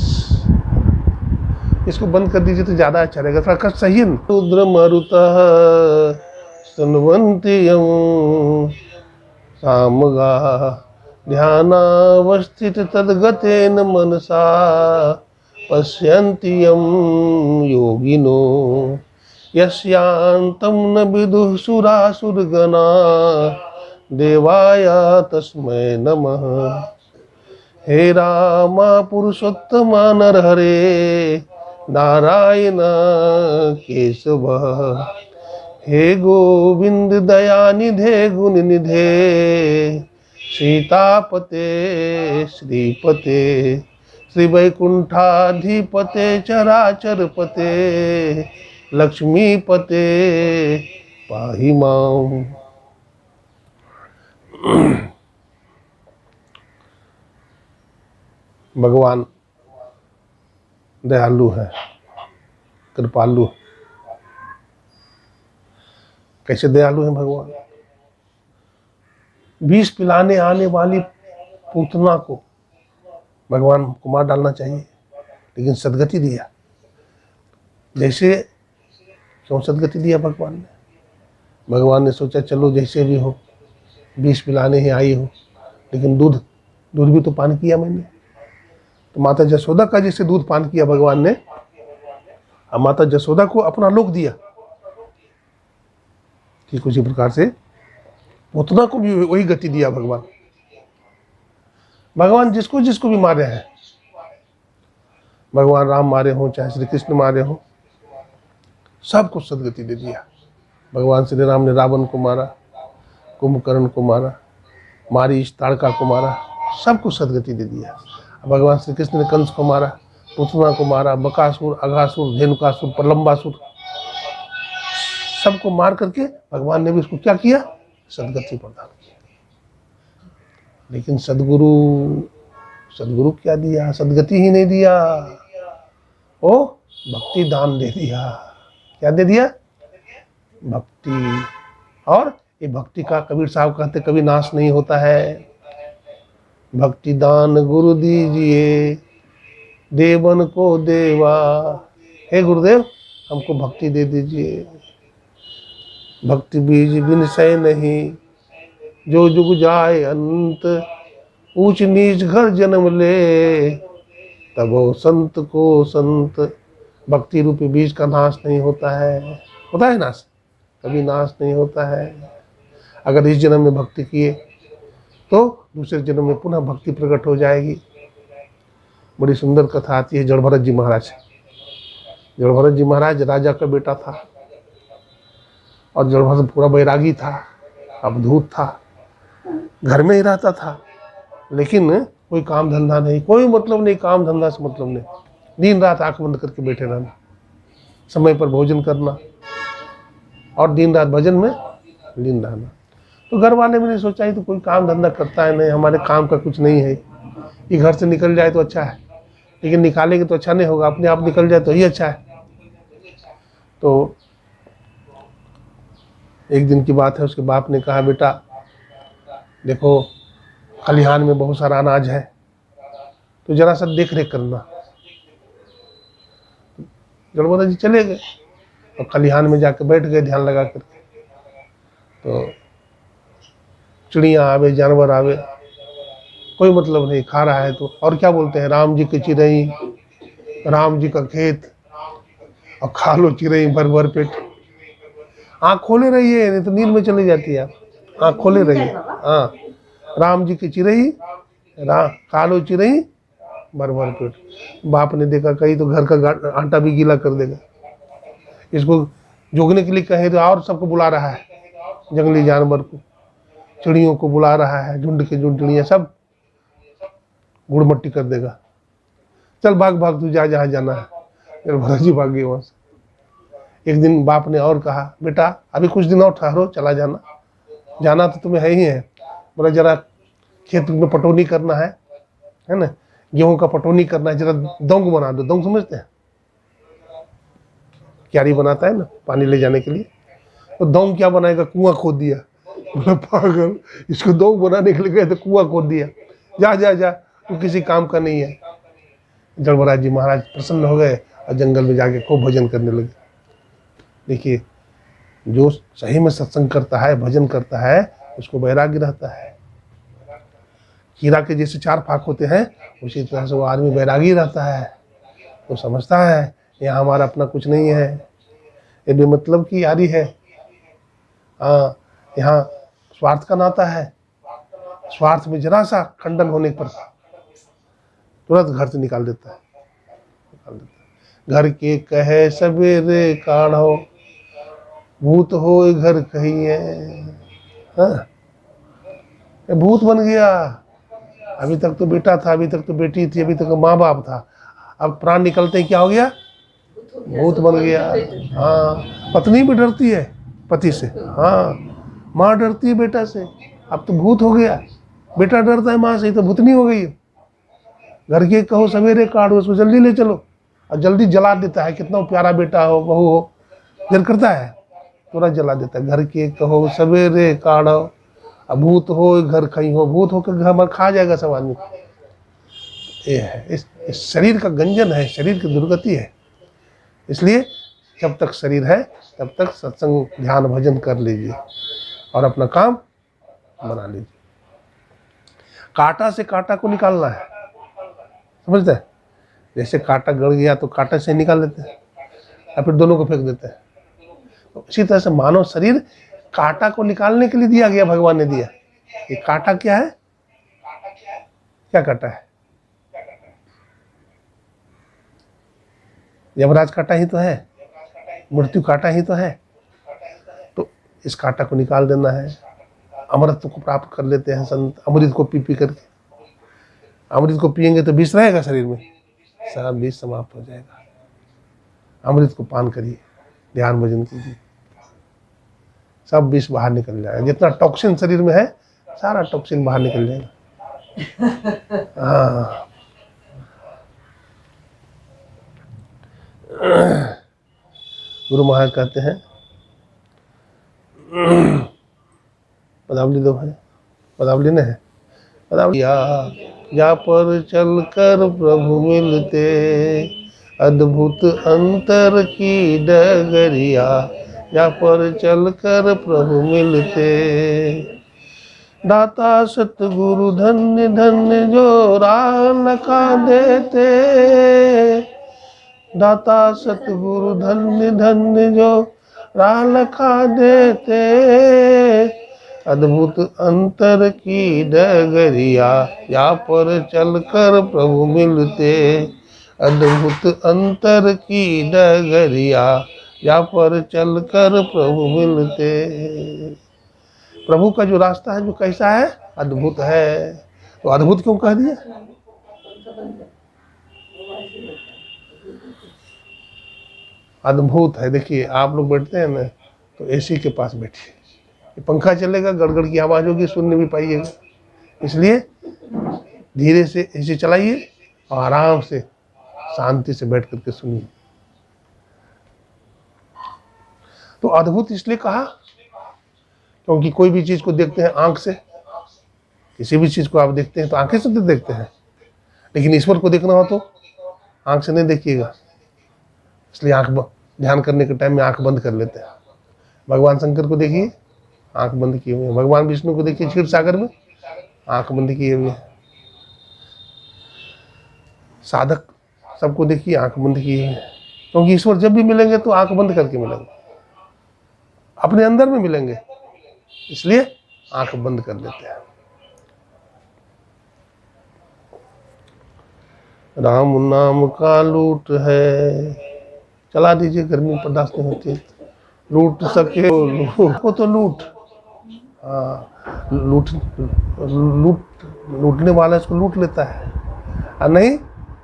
इसको बंद कर दीजिए तो ज़्यादा अच्छा रहेगा, थोड़ा कष्ट सही है। रुद्र मरुतः स्तन्वन्त्यं सामगा ध्यानावस्थित तद्गतेन मनसा पश्यन्ति यं योगिनो यस्यान्तं न विदुः सुरासुरगणा देवाय तस्मै नमः। हे राम पुरुषोत्तम नरहरे नारायण केशव, हे गोविंद दयानिधे गुण निधे, सीतापते श्रीपते श्री वैकुंठाधिपते चराचरपते, लक्ष्मीपते पाहि मां। भगवान दयालु है, कृपालु। कैसे दयालु है भगवान? विष पिलाने आने वाली पूतना को भगवान को मार डालना चाहिए, लेकिन सदगति दिया। जैसे क्यों सदगति दिया भगवान ने? भगवान ने सोचा चलो जैसे भी हो, विष पिलाने ही आई हो, लेकिन दूध भी तो पान किया मैंने। तो माता जसोदा का जैसे दूध पान किया भगवान ने, अब माता जसोदा को अपना लोक दिया, ठीक उसी प्रकार से पूतना को भी वही गति दिया भगवान। भगवान जिसको जिसको भी मारे हैं, भगवान राम मारे हों चाहे श्री कृष्ण मारे हों, सबको सदगति दे दिया। भगवान श्री राम ने रावण को मारा, कुंभकर्ण को मारा, मारीच ताड़का को मारा, सबको सदगति दे दिया। भगवान श्री कृष्ण ने कंस को मारा, पुतना को मारा, बकासुर, अघासुर, धेनुकासुर, प्रलंबासुर, सबको मार करके भगवान ने भी उसको क्या किया? सदगति प्रदान की। लेकिन सदगुरु क्या दिया? सदगति ही नहीं दिया, वो भक्ति दान दे दिया। क्या दे दिया? भक्ति। और ये भक्ति का कबीर साहब कहते कभी नाश नहीं होता है। भक्ति दान गुरु दीजिए, देवन को देवा। हे गुरुदेव, हमको भक्ति दे दीजिए। भक्ति बीज बिन सै नहीं, जो जुग जाए अंत। ऊंच नीच घर जन्म ले, तब वो संत को संत। भक्ति रूपी बीज का नाश नहीं होता है। होता है नाश? कभी नाश नहीं होता है। अगर इस जन्म में भक्ति किए तो दूसरे जन्म में पुनः भक्ति प्रकट हो जाएगी। बड़ी सुंदर कथा आती है जड़ भरत जी महाराज। जड़ भरत जी महाराज राजा का बेटा था, और जड़ भरत पूरा बैरागी था, अवधूत था, घर में ही रहता था, लेकिन कोई काम धंधा नहीं, कोई मतलब नहीं, काम धंधा से मतलब नहीं। दिन रात आंख बंद करके बैठे रहना, समय पर भोजन करना और दिन रात भजन में लीन रहना। तो घर वाले मैंने सोचा ही तो कोई काम धंधा करता है नहीं, हमारे काम का कुछ नहीं है, ये घर से निकल जाए तो अच्छा है, लेकिन निकालेंगे तो अच्छा नहीं होगा, अपने आप निकल जाए तो ही अच्छा है। तो एक दिन की बात है, उसके बाप ने कहा, बेटा देखो खलिहान में बहुत सारा अनाज है, तो जरा सा देख रेख करना। जड़भरत जी चले गए और खलिहान में जाके बैठ गए ध्यान लगा करके। तो चिड़ियाँ आवे, जानवर आवे, कोई मतलब नहीं, खा रहा है तो। और क्या बोलते हैं, राम जी की चिड़ई, राम जी का खेत, और खा लो चिड़ई भर भर पेट। आँख खोले रहिए, नहीं तो नींद में चली जाती है। आँख खोले रहिए। हाँ, राम जी की चिड़ई, खा लो चिड़ई भर भर पेट। बाप ने देखा कहीं तो घर का आटा भी गीला कर देगा, इसको जोगने के लिए कहे तो और सबको बुला रहा है, जंगली जानवर को, चिड़ियों को बुला रहा है, झुंड के झुंड चिड़ियाँ सब गुड़ मट्टी कर देगा। चल भाग भाग, तू जा जहाँ जाना है। फिर भरत जी भाग गए वहाँ से। एक दिन बाप ने और कहा, बेटा अभी कुछ दिन और ठहरो, चला जाना, जाना तो तुम्हें है ही है। बोला जरा खेत में पटौनी करना है ना, गेहूं का पटौनी करना है, जरा दौंग बना दो। दौंग समझते हैं? क्यारी बनाता है ना पानी ले जाने के लिए। तो दौंग क्या बनाएगा, कुआं खोद दिया। बोला पागल, इसको दौंग बनाने के लिए गए तो कुआं खोद दिया। जा जा जा, तू किसी काम का नहीं है। जड़भरत जी महाराज प्रसन्न हो गए और जंगल में जाके खूब भजन करने लगे। देखिए, जो सही में सत्संग करता है, भजन करता है, उसको वैराग्य रहता है। हीरा के जैसे चार फाक होते हैं, उसी तरह से वो आदमी वैरागी रहता है। तो समझता है यहाँ हमारा अपना कुछ नहीं है, ये बेमतलब की यारी है। हाँ, यहाँ स्वार्थ का नाता है। स्वार्थ में जरा सा खंडन होने पर तुरंत घर से निकाल देता है। घर के कहे सवेरे काढ़ो, भूत हो घर कहीं है। हाँ, भूत बन गया। अभी तक तो बेटा था, अभी तक तो बेटी थी, अभी तक तो माँ बाप था, अब प्राण निकलते ही क्या हो गया, भूत बन गया। हाँ, पत्नी भी डरती है पति से, हाँ, माँ डरती है बेटा से, अब तो भूत हो गया। बेटा डरता है माँ से, तो भूतनी हो गई। घर के कहो सवेरे काढ़ो, उसको जल्दी ले चलो, और जल्दी जला देता है। कितना प्यारा बेटा हो, बहू हो, जल करता है, तुरंत जला देता है। घर के कहो सवेरे काढ़ो, अब भूत हो घर कहीं हो, भूत होकर घर खा जाएगा सब आदमी। ये है, इस शरीर का गंजन है, शरीर की दुर्गति है। इसलिए जब तक शरीर है तब तक सत्संग ध्यान भजन कर लीजिए और अपना काम बना लीजिए। कांटा से कांटा को निकालना है, समझते हैं? जैसे कांटा गड़ गया तो कांटा से निकाल लेते हैं या फिर दोनों को फेंक देते हैं। तो इसी तरह से मानव शरीर कांटा को निकालने के लिए दिया गया, भगवान ने दिया। ये कांटा क्या है? क्या कांटा है? यमराज कांटा ही तो है, मृत्यु कांटा ही तो है। तो इस कांटा को निकाल देना है। अमृत को प्राप्त कर लेते हैं संत, अमृत को पी पी करके। अमृत को पिएंगे तो विष रहेगा शरीर में, सब विष समाप्त हो जाएगा। अमृत को पान करिए, ध्यान भजन कीजिए, सब विष बाहर निकल जाएगा। जितना टॉक्सिन शरीर में है सारा टॉक्सिन बाहर निकल जाएगा। हाँ, गुरु महाराज कहते हैं, पदावली दो है, पदावली ने है, पदावली या पर चल कर प्रभु मिलते, अद्भुत अंतर की डगरिया, या पर चल कर प्रभु मिलते। दाता सतगुरु धन्य धन्य जो राह लखा देते, दाता सतगुरु धन्य धन्य जो राह लखा देते, अद्भुत अंतर की डगरिया, या पर चल कर प्रभु मिलते, अद्भुत अंतर की डगरिया, या पर चल कर प्रभु मिलते। प्रभु का जो रास्ता है जो कैसा है, अद्भुत है। तो अद्भुत क्यों कह दिया? अद्भुत है। देखिए आप लोग बैठते हैं ना, तो एसी के पास बैठिए, ये पंखा चलेगा, गड़गड़ की आवाज़ होगी, सुन नहीं पाइएगा। इसलिए धीरे से एसी चलाइए और आराम से शांति से बैठ करके सुनिए। तो अद्भुत इसलिए कहा क्योंकि कोई भी चीज़ को देखते हैं आंख से, किसी भी चीज़ को आप देखते हैं तो आंखें से तो देखते हैं, लेकिन ईश्वर को देखना हो तो आंख से नहीं देखिएगा। इसलिए ध्यान करने के टाइम में आंख बंद कर लेते हैं। भगवान शंकर को देखिए, आंख बंद किए हुए हैं। भगवान विष्णु को देखिए क्षीर सागर में, आंख बंद किए हुए हैं। साधक सबको देखिए आंख बंद किए हुए हैं, क्योंकि ईश्वर जब भी मिलेंगे तो आंख बंद करके मिलेंगे, अपने अंदर में मिलेंगे, इसलिए आंख बंद कर लेते हैं। राम नाम का लूट है, चला दीजिए, गर्मी बर्दाश्त नहीं होती है। लूट सके को तो लूट, हाँ लूटने वाला इसको लूट लेता है, और नहीं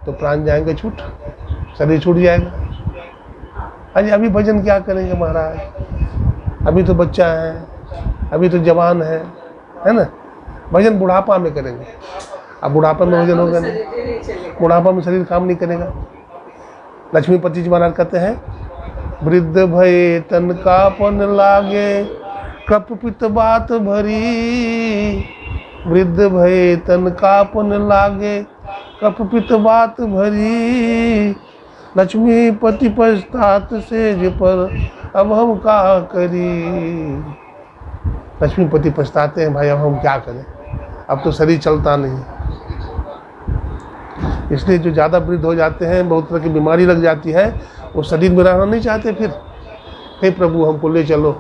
तो प्राण जाएंगे छूट, शरीर छूट जाएगा। अरे अभी भजन क्या करेंगे महाराज, अभी तो बच्चा है, अभी तो जवान है ना। भजन बुढ़ापा में करेंगे, अब बुढ़ापा में भजन होगा नहीं, बुढ़ापा में शरीर काम नहीं करेगा। लक्ष्मीपति जी महाराज कहते हैं, वृद्ध भय तन कापन लागे, कप पित बात भरी, वृद्ध भय तन कापन लागे, कप पित बात भरी, लक्ष्मीपति पछतात सेज पर अब हम क्या करी। लक्ष्मीपति पछताते हैं, भाई अब हम क्या करें, अब तो शरीर चलता नहीं। इसलिए जो ज़्यादा वृद्ध हो जाते हैं, बहुत तरह की बीमारी लग जाती है, वो शरीर में रहना नहीं चाहते। फिर हे प्रभु हमको ले चलो,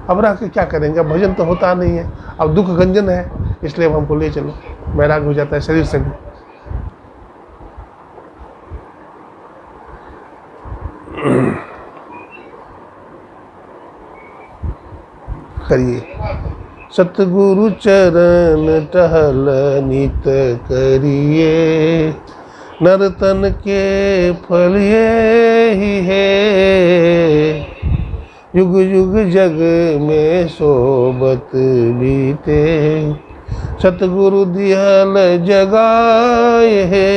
अब रह के क्या करेंगे, अब भजन तो होता नहीं है, अब दुख गंजन है, इसलिए अब हमको ले चलो। वैराग्य हो जाता है शरीर से भी। करिए सतगुरु चरण टहल नित करिए, नर्तन के फल ये ही है, युग युग जग में सोबत बीते, सतगुरु दिहल जगाए है,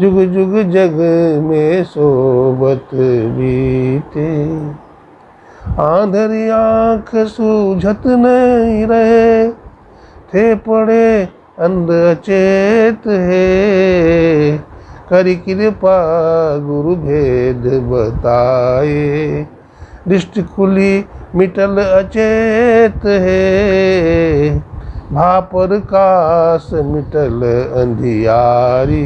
युग युग जग में सोबत बीते। आंधरी आँख सूझत नहीं रहे, थे पड़े अंध अचेत है, करी कृपा गुरु भेद बताए, दृष्टि खुली मिटल अचेत है, भापर कास मिटल अंधियारी,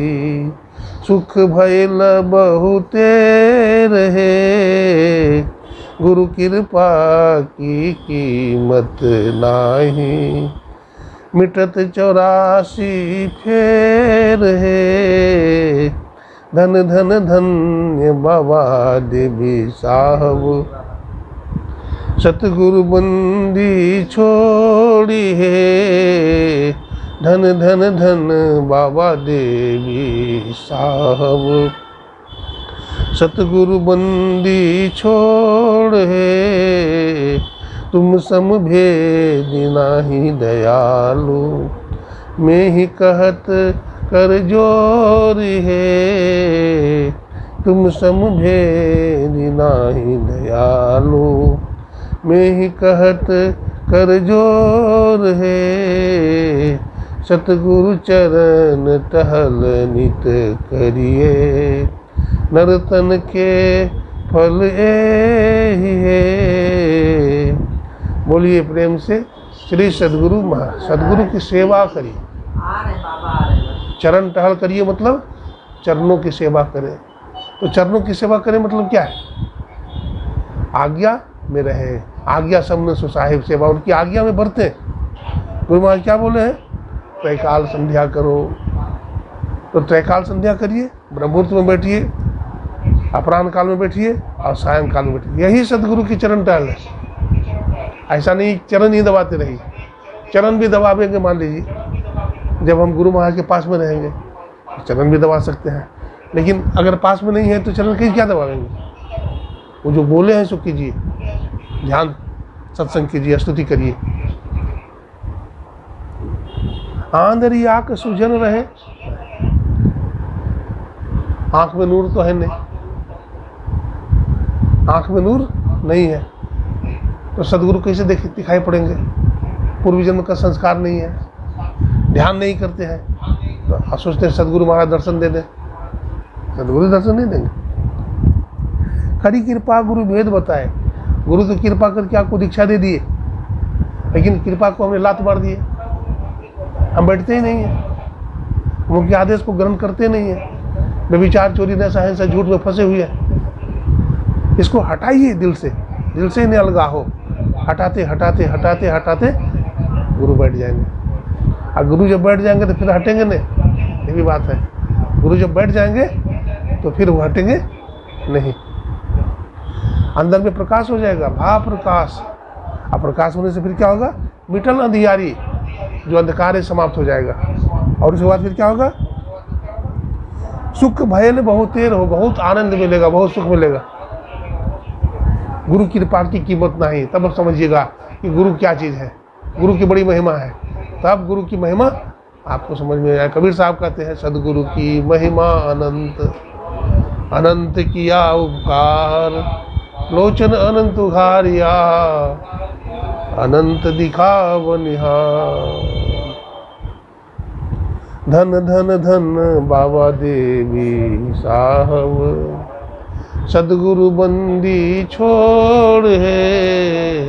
सुख भइल बहुते रहे, गुरु कृपा की कीमत नाही, मिटत 84 फेर है, धन धन धन्य बाबा देवी साहब, सतगुरु बंदी छोड़ी है, धन धन धन बाबा देवी साहब, सतगुरु बंदी छोड़ है, तुम सम भेद नाही दयालु, मैं ही कहत कर जोर है, तुम सम भेद नाही दयालु, मैं ही कहत कर जोर है, सतगुरु चरण टहल नित करिए, नरतन के फल यही है। बोलिए प्रेम से श्री सद्गुरु सद्गुरु की सेवा करिए। आ रहे बाबा, आ रहे। चरण टहल करिए मतलब चरणों की सेवा करें। तो चरणों की सेवा करें मतलब क्या है? आज्ञा में रहे, आज्ञा सबने सुसाहिब सेवा, उनकी आज्ञा में बरते। गुरु महाराज क्या बोले हैं? त्रैकाल संध्या करो, तो त्रैकाल संध्या करिए, ब्रह्ममुहूर्त में बैठिए, अपराह्न काल में बैठिए और सायंकाल में बैठिए। यही सदगुरु की चरण टहल है। ऐसा नहीं चरण ही दबाते रहिए, चरण भी दबावेंगे, मान लीजिए जब हम गुरु महाराज के पास में रहेंगे तो चरण भी दबा सकते हैं, लेकिन अगर पास में नहीं है तो चरण कहीं क्या दबावेंगे? वो जो बोले हैं सो कीजिए, ध्यान सत्संग कीजिए, स्तुति करिए। आंधरी आंख सुजन रहे, आंख में नूर तो है नहीं, आंख में नूर नहीं है तो सदगुरु कैसे दिखाई पड़ेंगे? पूर्व जन्म का संस्कार नहीं है, ध्यान नहीं करते हैं, तो सोचते हैं सदगुरु महाराज दर्शन दे दें। सदगुरु दर्शन नहीं देंगे। खरी कृपा गुरु भेद बताए। गुरु तो कृपा करके आपको दीक्षा दे दिए, लेकिन कृपा को हमने लात मार दिए। हम बैठते ही नहीं हैं, उनके आदेश को ग्रहण करते नहीं हैं, व्यभिचार चोरी नशा हिंसा झूठ में फंसे हुए हैं। इसको हटाइए दिल से इन्हें अलगा हो। हटाते हटाते हटाते हटाते गुरु बैठ जाएंगे। और गुरु जब बैठ जाएंगे तो फिर हटेंगे नहीं, ये भी बात है। गुरु जब बैठ जाएंगे तो फिर वो हटेंगे नहीं। अंदर में प्रकाश हो जाएगा, भाव प्रकाश। अब प्रकाश होने से फिर क्या होगा? मिटल अंधियारी, जो अंधकार है समाप्त हो जाएगा। और उसके बाद फिर क्या होगा? सुख भयन बहुतेर हो, बहुत आनंद मिलेगा, बहुत सुख मिलेगा। गुरु की कृपा की कीमत नहीं, तब आप समझिएगा कि गुरु क्या चीज़ है, गुरु की बड़ी महिमा है। तब गुरु की महिमा आपको समझ में आए। कबीर साहब कहते हैं, सदगुरु की महिमा अनंत, अनंत किया उपकार, लोचन अनंत उघारिया, अनंत दिखाव निहार। धन धन धन बाबा देवी साहब, सदगुरु बंदी छोड़ है।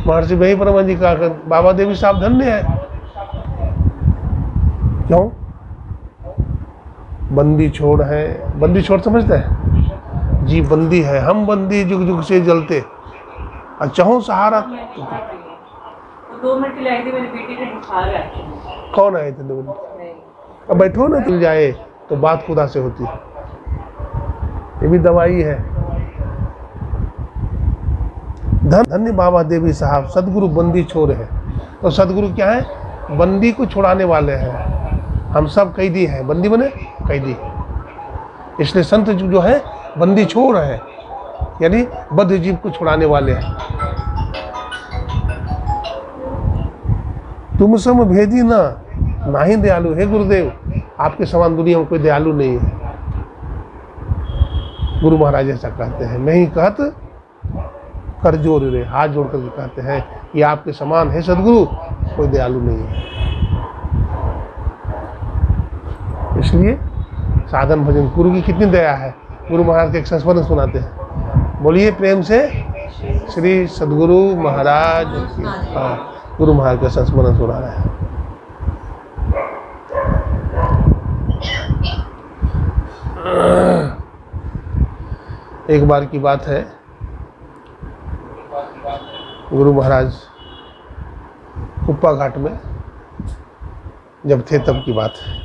महर्षि भाई परम जी का बाबा देवी साहब धन्य है। क्यों? बंदी छोड़ है। बंदी छोड़ समझते हैं जी? बंदी है, हम बंदी जुग जुग से जलते, चाहो सहारा। 2 मिनट के लिए आई थी, मेरी बेटी को बुखार है। कौन आए थे? 2 मिनट। अब बैठो ना, तुम जाए तो बात खुदा से होती है। ये भी दवाई है। धन्य बाबा देवी साहब, सदगुरु बंदी छोड़ है। तो सदगुरु क्या है? बंदी को छुड़ाने वाले हैं। हम सब कैदी हैं। बंदी बने कैदी, इसलिए संत जो है बंदी छोड़ है, यानी बद्ध जीव को छुड़ाने वाले हैं। तुम सम भेदी ना ही दयालु। हे गुरुदेव, आपके समान दुनिया में कोई दयालु नहीं है। गुरु महाराज ऐसा कहते हैं। मैं ही कहत कर जोर रे, हाथ जोड़ करके कहते हैं कि आपके समान है सदगुरु, कोई दयालु नहीं है। इसलिए साधन भजन, गुरु की कितनी दया है। गुरु महाराज के एक संस्मरण सुनाते हैं। बोलिए प्रेम से श्री सदगुरु महाराज की। हाँ, गुरु महाराज का संस्मरण सुना रहे हैं। एक बार की बात है, गुरु महाराज कुप्पा घाट में जब थे तब की बात है।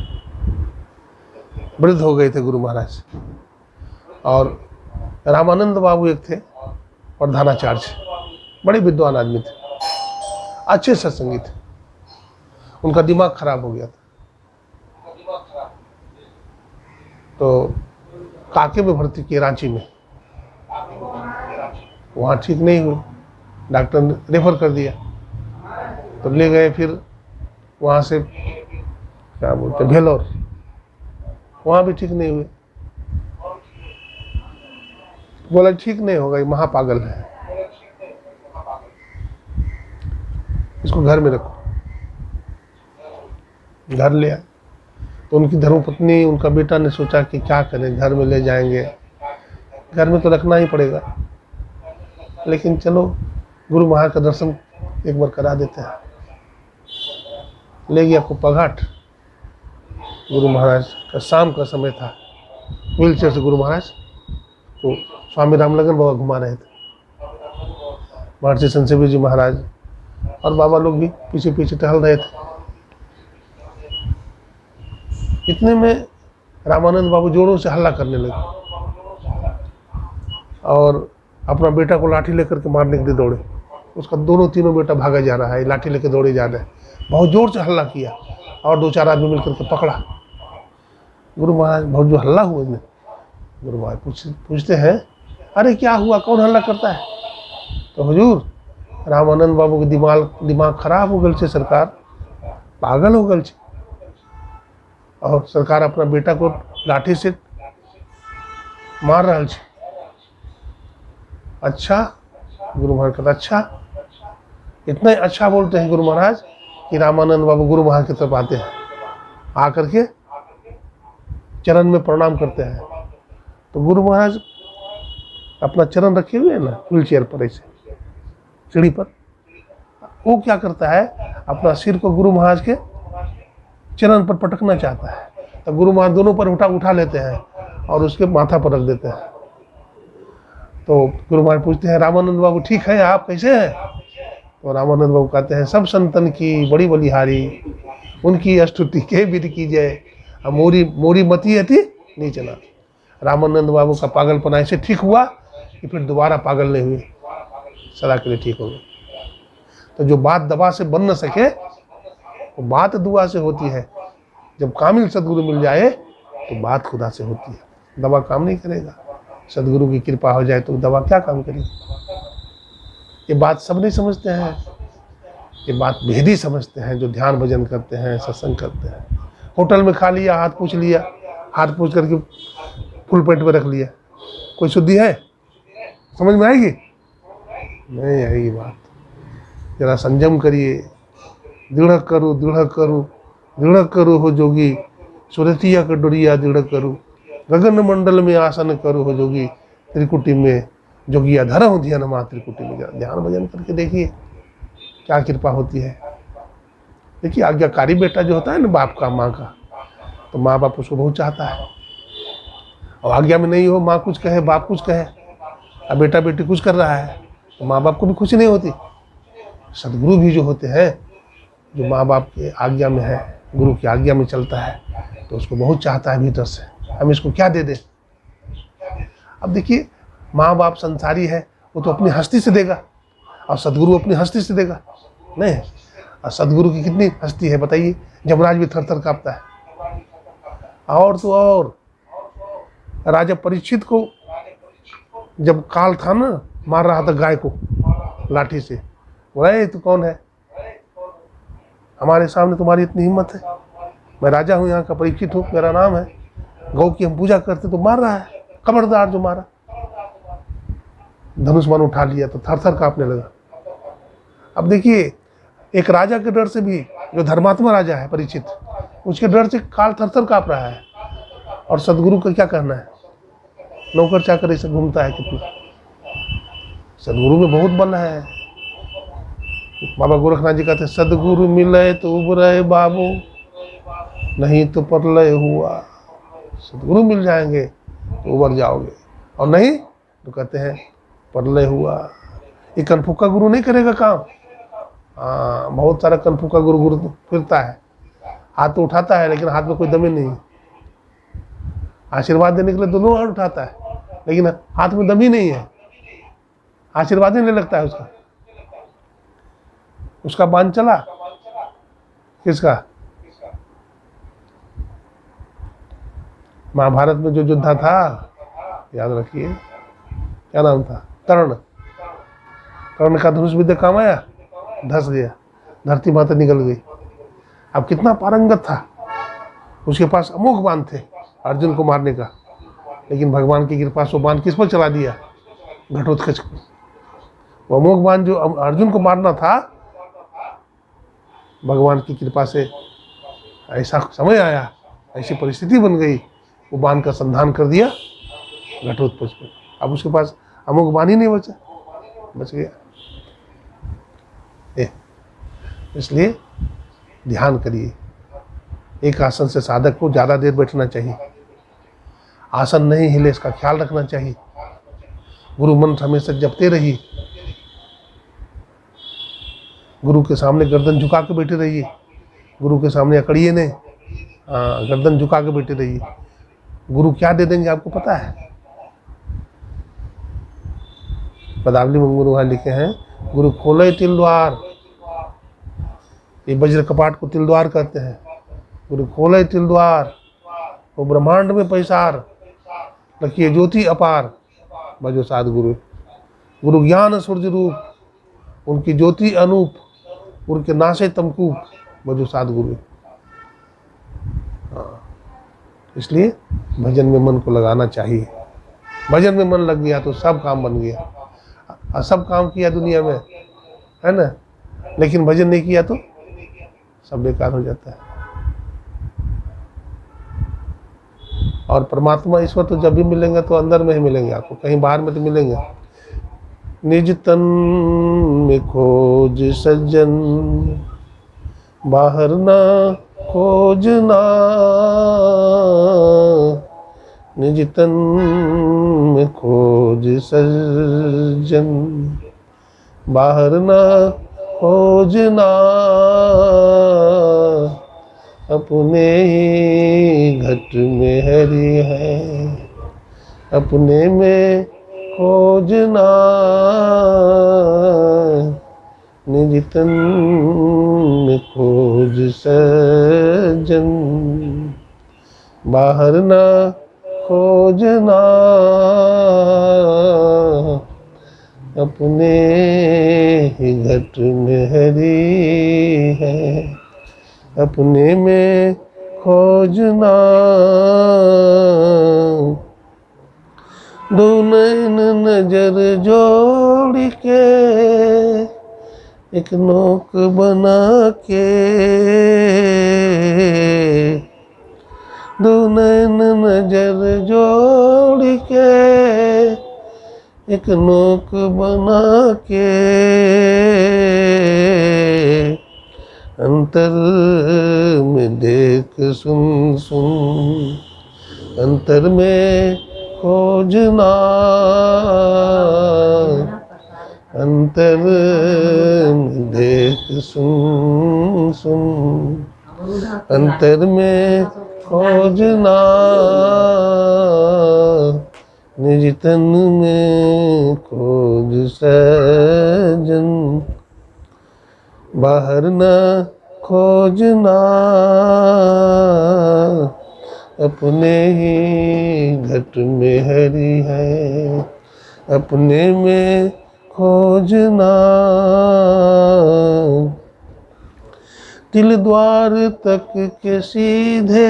वृद्ध हो गए थे गुरु महाराज, और रामानंद बाबू एक थे प्रधानाचार्य, बड़े विद्वान आदमी थे, अच्छे सत्संगी थे। उनका दिमाग खराब हो गया था। तो काके में भर्ती किए रांची में, वहाँ ठीक नहीं हुई, डॉक्टर ने रेफर कर दिया। तो ले गए फिर वहाँ से क्या बोलते हैं भेलोर, वहाँ भी ठीक नहीं हुए। बोला ठीक नहीं होगा, ये महापागल है, इसको घर में रखो। घर ले आए तो उनकी धर्मपत्नी, उनका बेटा ने सोचा कि क्या करें, घर में ले जाएंगे, घर में तो रखना ही पड़ेगा, लेकिन चलो गुरु महाराज का दर्शन एक बार करा देते हैं। ले गया कुप्पाघाट। गुरु महाराज का शाम का समय था, व्हील चेयर से गुरु महाराज तो स्वामी रामलगन बाबा घुमा रहे थे, महर्षि संसेवी जी महाराज और बाबा लोग भी पीछे पीछे टहल रहे थे। इतने में रामानंद बाबू जोरों से हल्ला करने लगे और अपना बेटा को लाठी लेकर के मारने के लिए दौड़े। उसका दोनों तीनों बेटा भागा जा रहा है, लाठी लेकर दौड़े जा रहे हैं। बहुत जोर से हल्ला किया और 2-4 आदमी मिलकर के पकड़ा। गुरु महाराज बहुत जो हल्ला हुआ इनमें, गुरु महाराज पूछते हैं अरे क्या हुआ, कौन हल्ला करता है? तो हुजूर रामानंद बाबू के दिमाग खराब हो गल छे सरकार, पागल हो गल छे, और सरकार अपना बेटा को लाठी से मार रहा छे। अच्छा, गुरु महाराज कहता अच्छा, इतना ही अच्छा बोलते हैं गुरु महाराज कि रामानंद बाबू गुरु महाराज की तरफ आते हैं, आकर के चरण में प्रणाम करते हैं। तो गुरु महाराज अपना चरण रखे हुए है ना व्हील चेयर पर, ऐसे सीढ़ी पर, वो क्या करता है अपना सिर को गुरु महाराज के चरण पर पटकना चाहता है। तो गुरु महाराज दोनों पर उठा लेते हैं और उसके माथा पर रख देते हैं। तो गुरु महाराज पूछते हैं रामानंद बाबू ठीक है, आप कैसे हैं? तो रामानंद बाबू कहते हैं सब संतन की बड़ी बलिहारी, उनकी स्तुति के विधि की जय, मोरी मती अति नीचना। रामानंद बाबू का पागलपना ऐसे ठीक हुआ कि फिर दोबारा पागल नहीं हुए, सदा के लिए ठीक हो गए। तो जो बात दवा से बन न सके वो बात दुआ से होती है। जब कामिल सदगुरु मिल जाए तो बात खुदा से होती है, दवा काम नहीं करेगा। सदगुरु की कृपा हो जाए तो दवा क्या काम करेगी? ये बात सब नहीं समझते हैं, ये बात भेदी समझते हैं जो ध्यान भजन करते हैं, सत्संग करते हैं। होटल में खा लिया, हाथ पूछ लिया, हाथ पूछ करके फुल पेट में रख लिया, कोई शुद्धि है? समझ में आएगी? नहीं आएगी बात। जरा संयम करिए, दृढ़ करो दृढ़ करो दृढ़ करो हो जोगी, सुरतिया का डोरिया दृढ़ करो, गगन मंडल में आसन करो हो जोगी, त्रिकुटी में जोगिया धरा हो ध्यान माँ त्रिकुटी में। जरा ध्यान भजन करके देखिए क्या कृपा होती है। देखिए आज्ञाकारी बेटा जो होता है ना बाप का, माँ का, तो माँ बाप उसको बहुत चाहता है। और आज्ञा में नहीं हो, माँ कुछ कहे बाप कुछ कहे, अब बेटा बेटी कुछ कर रहा है तो माँ बाप को भी खुशी नहीं होती। सदगुरु भी जो होते हैं, जो माँ बाप के आज्ञा में है, गुरु की आज्ञा में चलता है, तो उसको बहुत चाहता है भीतर से, हम इसको क्या दे दें। अब देखिए माँ बाप संसारी है, वो तो अपनी हस्ती से देगा, और सदगुरु अपनी हस्ती से देगा नहीं। और सदगुरु की कितनी हस्ती है बताइए, जमराज भी थर थर कांपता है। और तो और राजा परीक्षित को जब काल था ना, मार रहा था गाय को लाठी से, बोला तू कौन है, हमारे सामने तुम्हारी इतनी हिम्मत है? मैं राजा हूँ यहाँ का, परीक्षित हूँ, मेरा नाम है, गौ की हम पूजा करते तो मार रहा है, खबरदार जो मारा। धनुष मान उठा लिया तो थर थर कांपने लगा। अब देखिए एक राजा के डर से भी, जो धर्मात्मा राजा है परीक्षित, उसके डर से काल थर थर कांप रहा है। और सदगुरु का क्या कहना है, नौकर चाकर ऐसे घूमता है कितना। सदगुरु में बहुत बल है। बाबा गोरखनाथ जी कहते सदगुरु मिले तो उबरे बाबू, नहीं तो परलय हुआ। सदगुरु मिल जाएंगे तो उबर जाओगे, और नहीं तो कहते हैं परलय हुआ। ये कनफुक्का गुरु नहीं करेगा काम। हाँ, बहुत सारा कनफुक्का गुरु फिरता है, हाथ तो उठाता है लेकिन हाथ में कोई दम ही नहीं। आशीर्वाद देने के लिए दोनों हाथ उठाता है लेकिन हाथ में दम ही नहीं है, आशीर्वाद ही नहीं लगता है उसका। उसका बांध चला किसका? महाभारत में जो योद्धा था, याद रखिए, क्या नाम था? कर्ण। कर्ण का धनुष विद्या काम आया, धस गया, धरती माता निकल गई। अब कितना पारंगत था, उसके पास अमोघ बाण थे अर्जुन को मारने का, लेकिन भगवान की कृपा से बाण किस पर चला दिया? घटोत्कच को। वो अमोघ बाण जो अर्जुन को मारना था, भगवान की कृपा से ऐसा समय आया, ऐसी परिस्थिति बन गई, वो बाण का संधान कर दिया घटोत्कच को। अब उसके पास अमोघ बाण ही नहीं बचा, बच गया। इसलिए ध्यान करिए। एक आसन से साधक को ज़्यादा देर बैठना चाहिए, आसन नहीं हिले इसका ख्याल रखना चाहिए। गुरु मंत्र हमेशा जपते रहिए, गुरु के सामने गर्दन झुका के बैठे रहिए, गुरु के सामने अकड़िए नहीं, गर्दन झुका के बैठे रहिए। गुरु क्या दे देंगे आपको पता है? पदावली में गुरु वहाँ लिखे हैं, गुरु खोले तिल द्वार, ये वज्र कपाट को तिल द्वार कहते हैं। गुरु खोले तिल द्वार, वो ब्रह्मांड में पैसार, रखिए ज्योति अपार, भजो साध गुरु। गुरु ज्ञान सूर्य रूप, उनकी ज्योति अनूप, उनके नाशे तमकूप, भजो साध गुरु। इसलिए भजन में मन को लगाना चाहिए। भजन में मन लग गया तो सब काम बन गया। और सब काम किया दुनिया में, है ना, लेकिन भजन नहीं किया तो सब बेकार हो जाता है। और परमात्मा ईश्वर तो जब भी मिलेंगे तो अंदर में ही मिलेंगे आपको, कहीं बाहर में तो मिलेंगे। निज तन में खोज सज्जन, बाहर ना खोजना। निज तन में खोज सज्जन, बाहर ना खोजना। अपने ही घट में हरि है, अपने में खोजना। निज तन में खोज सज्जन, बाहर ना खोजना। अपने ही घट में हरि है, अपने में खोजना। दो नैन नजर जोड़ के, एक नोक बना के। दो नैन नजर जोड़ के, एक नोक बना के। अंतर में देख सुन सुन, अंतर में खोजना। अंतर में देख सुन सुन, अंतर में खोजना। निज तन में खोज सज्जन, बाहर न खोजना। अपने ही घट में हरि है, अपने में खोजना। तिल द्वार तक के सीधे,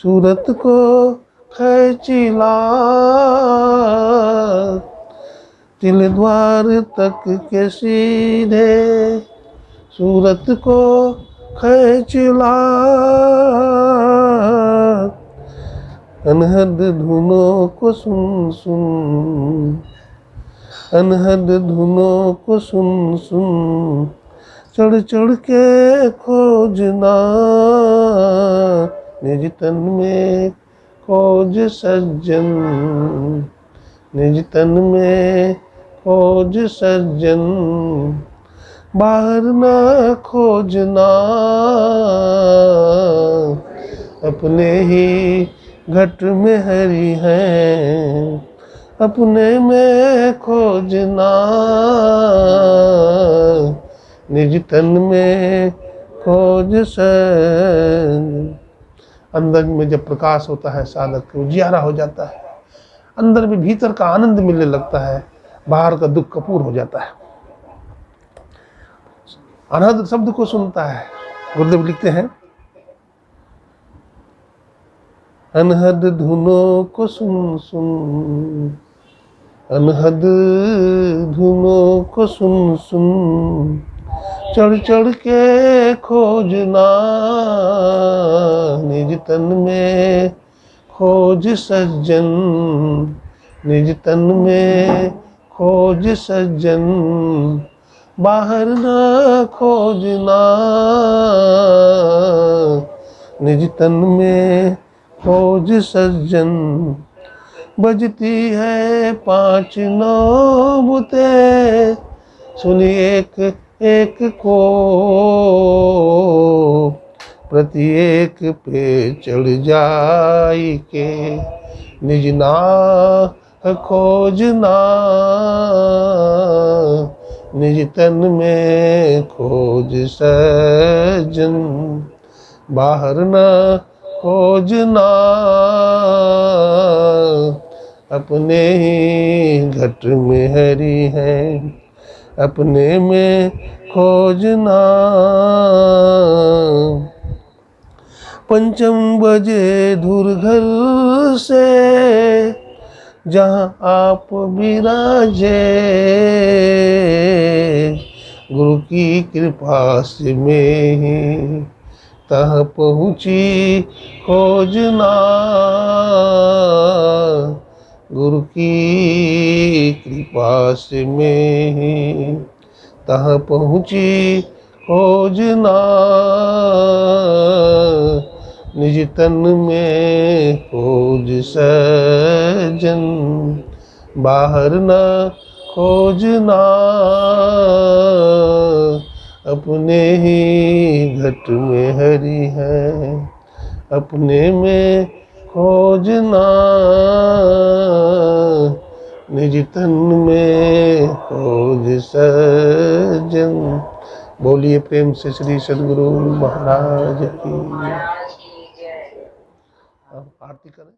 सूरत को खैचिला। तिल द्वार तक के सीधे, सूरत को खैचिला। अनहद धुनों को सुन सुन, अनहद धुनों को सुन सुन। चढ़ चढ़ के खोजना, निज तन में खोज सज्जन। निज तन में खोज सज्जन, बाहर न खोजना। अपने ही घट में हरि है, अपने में खोजना। निज तन में खोज सजन। अंदर में जब प्रकाश होता है साधक को उजियारा हो जाता है, अंदर में भीतर का आनंद मिलने लगता है, बाहर का दुख कपूर हो जाता है। अनहद शब्द को सुनता है। गुरुदेव लिखते हैं, अनहद धुनों को सुन सुन, अनहद धुनों को सुन सुन, चढ़ चढ़ के खोजना, निज तन में खोज सज्जन, निज तन में खोज सज्जन, बाहर न खोजना, निज तन में खोज सज्जन। बजती है 5 नौबते, सुनी एक एक को, प्रत्येक पे चढ़ जाई के, निज नाह खोजना, निज तन में खोज सज्जन, बाहर न खोजना, अपने ही घट में हरि है, अपने में खोजना। पंचम बजे धुर घर से, जहाँ आप विराजे, गुरु की कृपा से में ही तह पहुँची खोजना, गुरु की कृपा से में ही तह पहुँची खोजना, निज तन में खोज सज्जन, बाहर न खोजना, अपने ही घट में हरि है, अपने में खोजना, निज तन में खोज सज्जन। बोलिए प्रेम से श्री सद्गुरु महाराज की। अब आरती करें।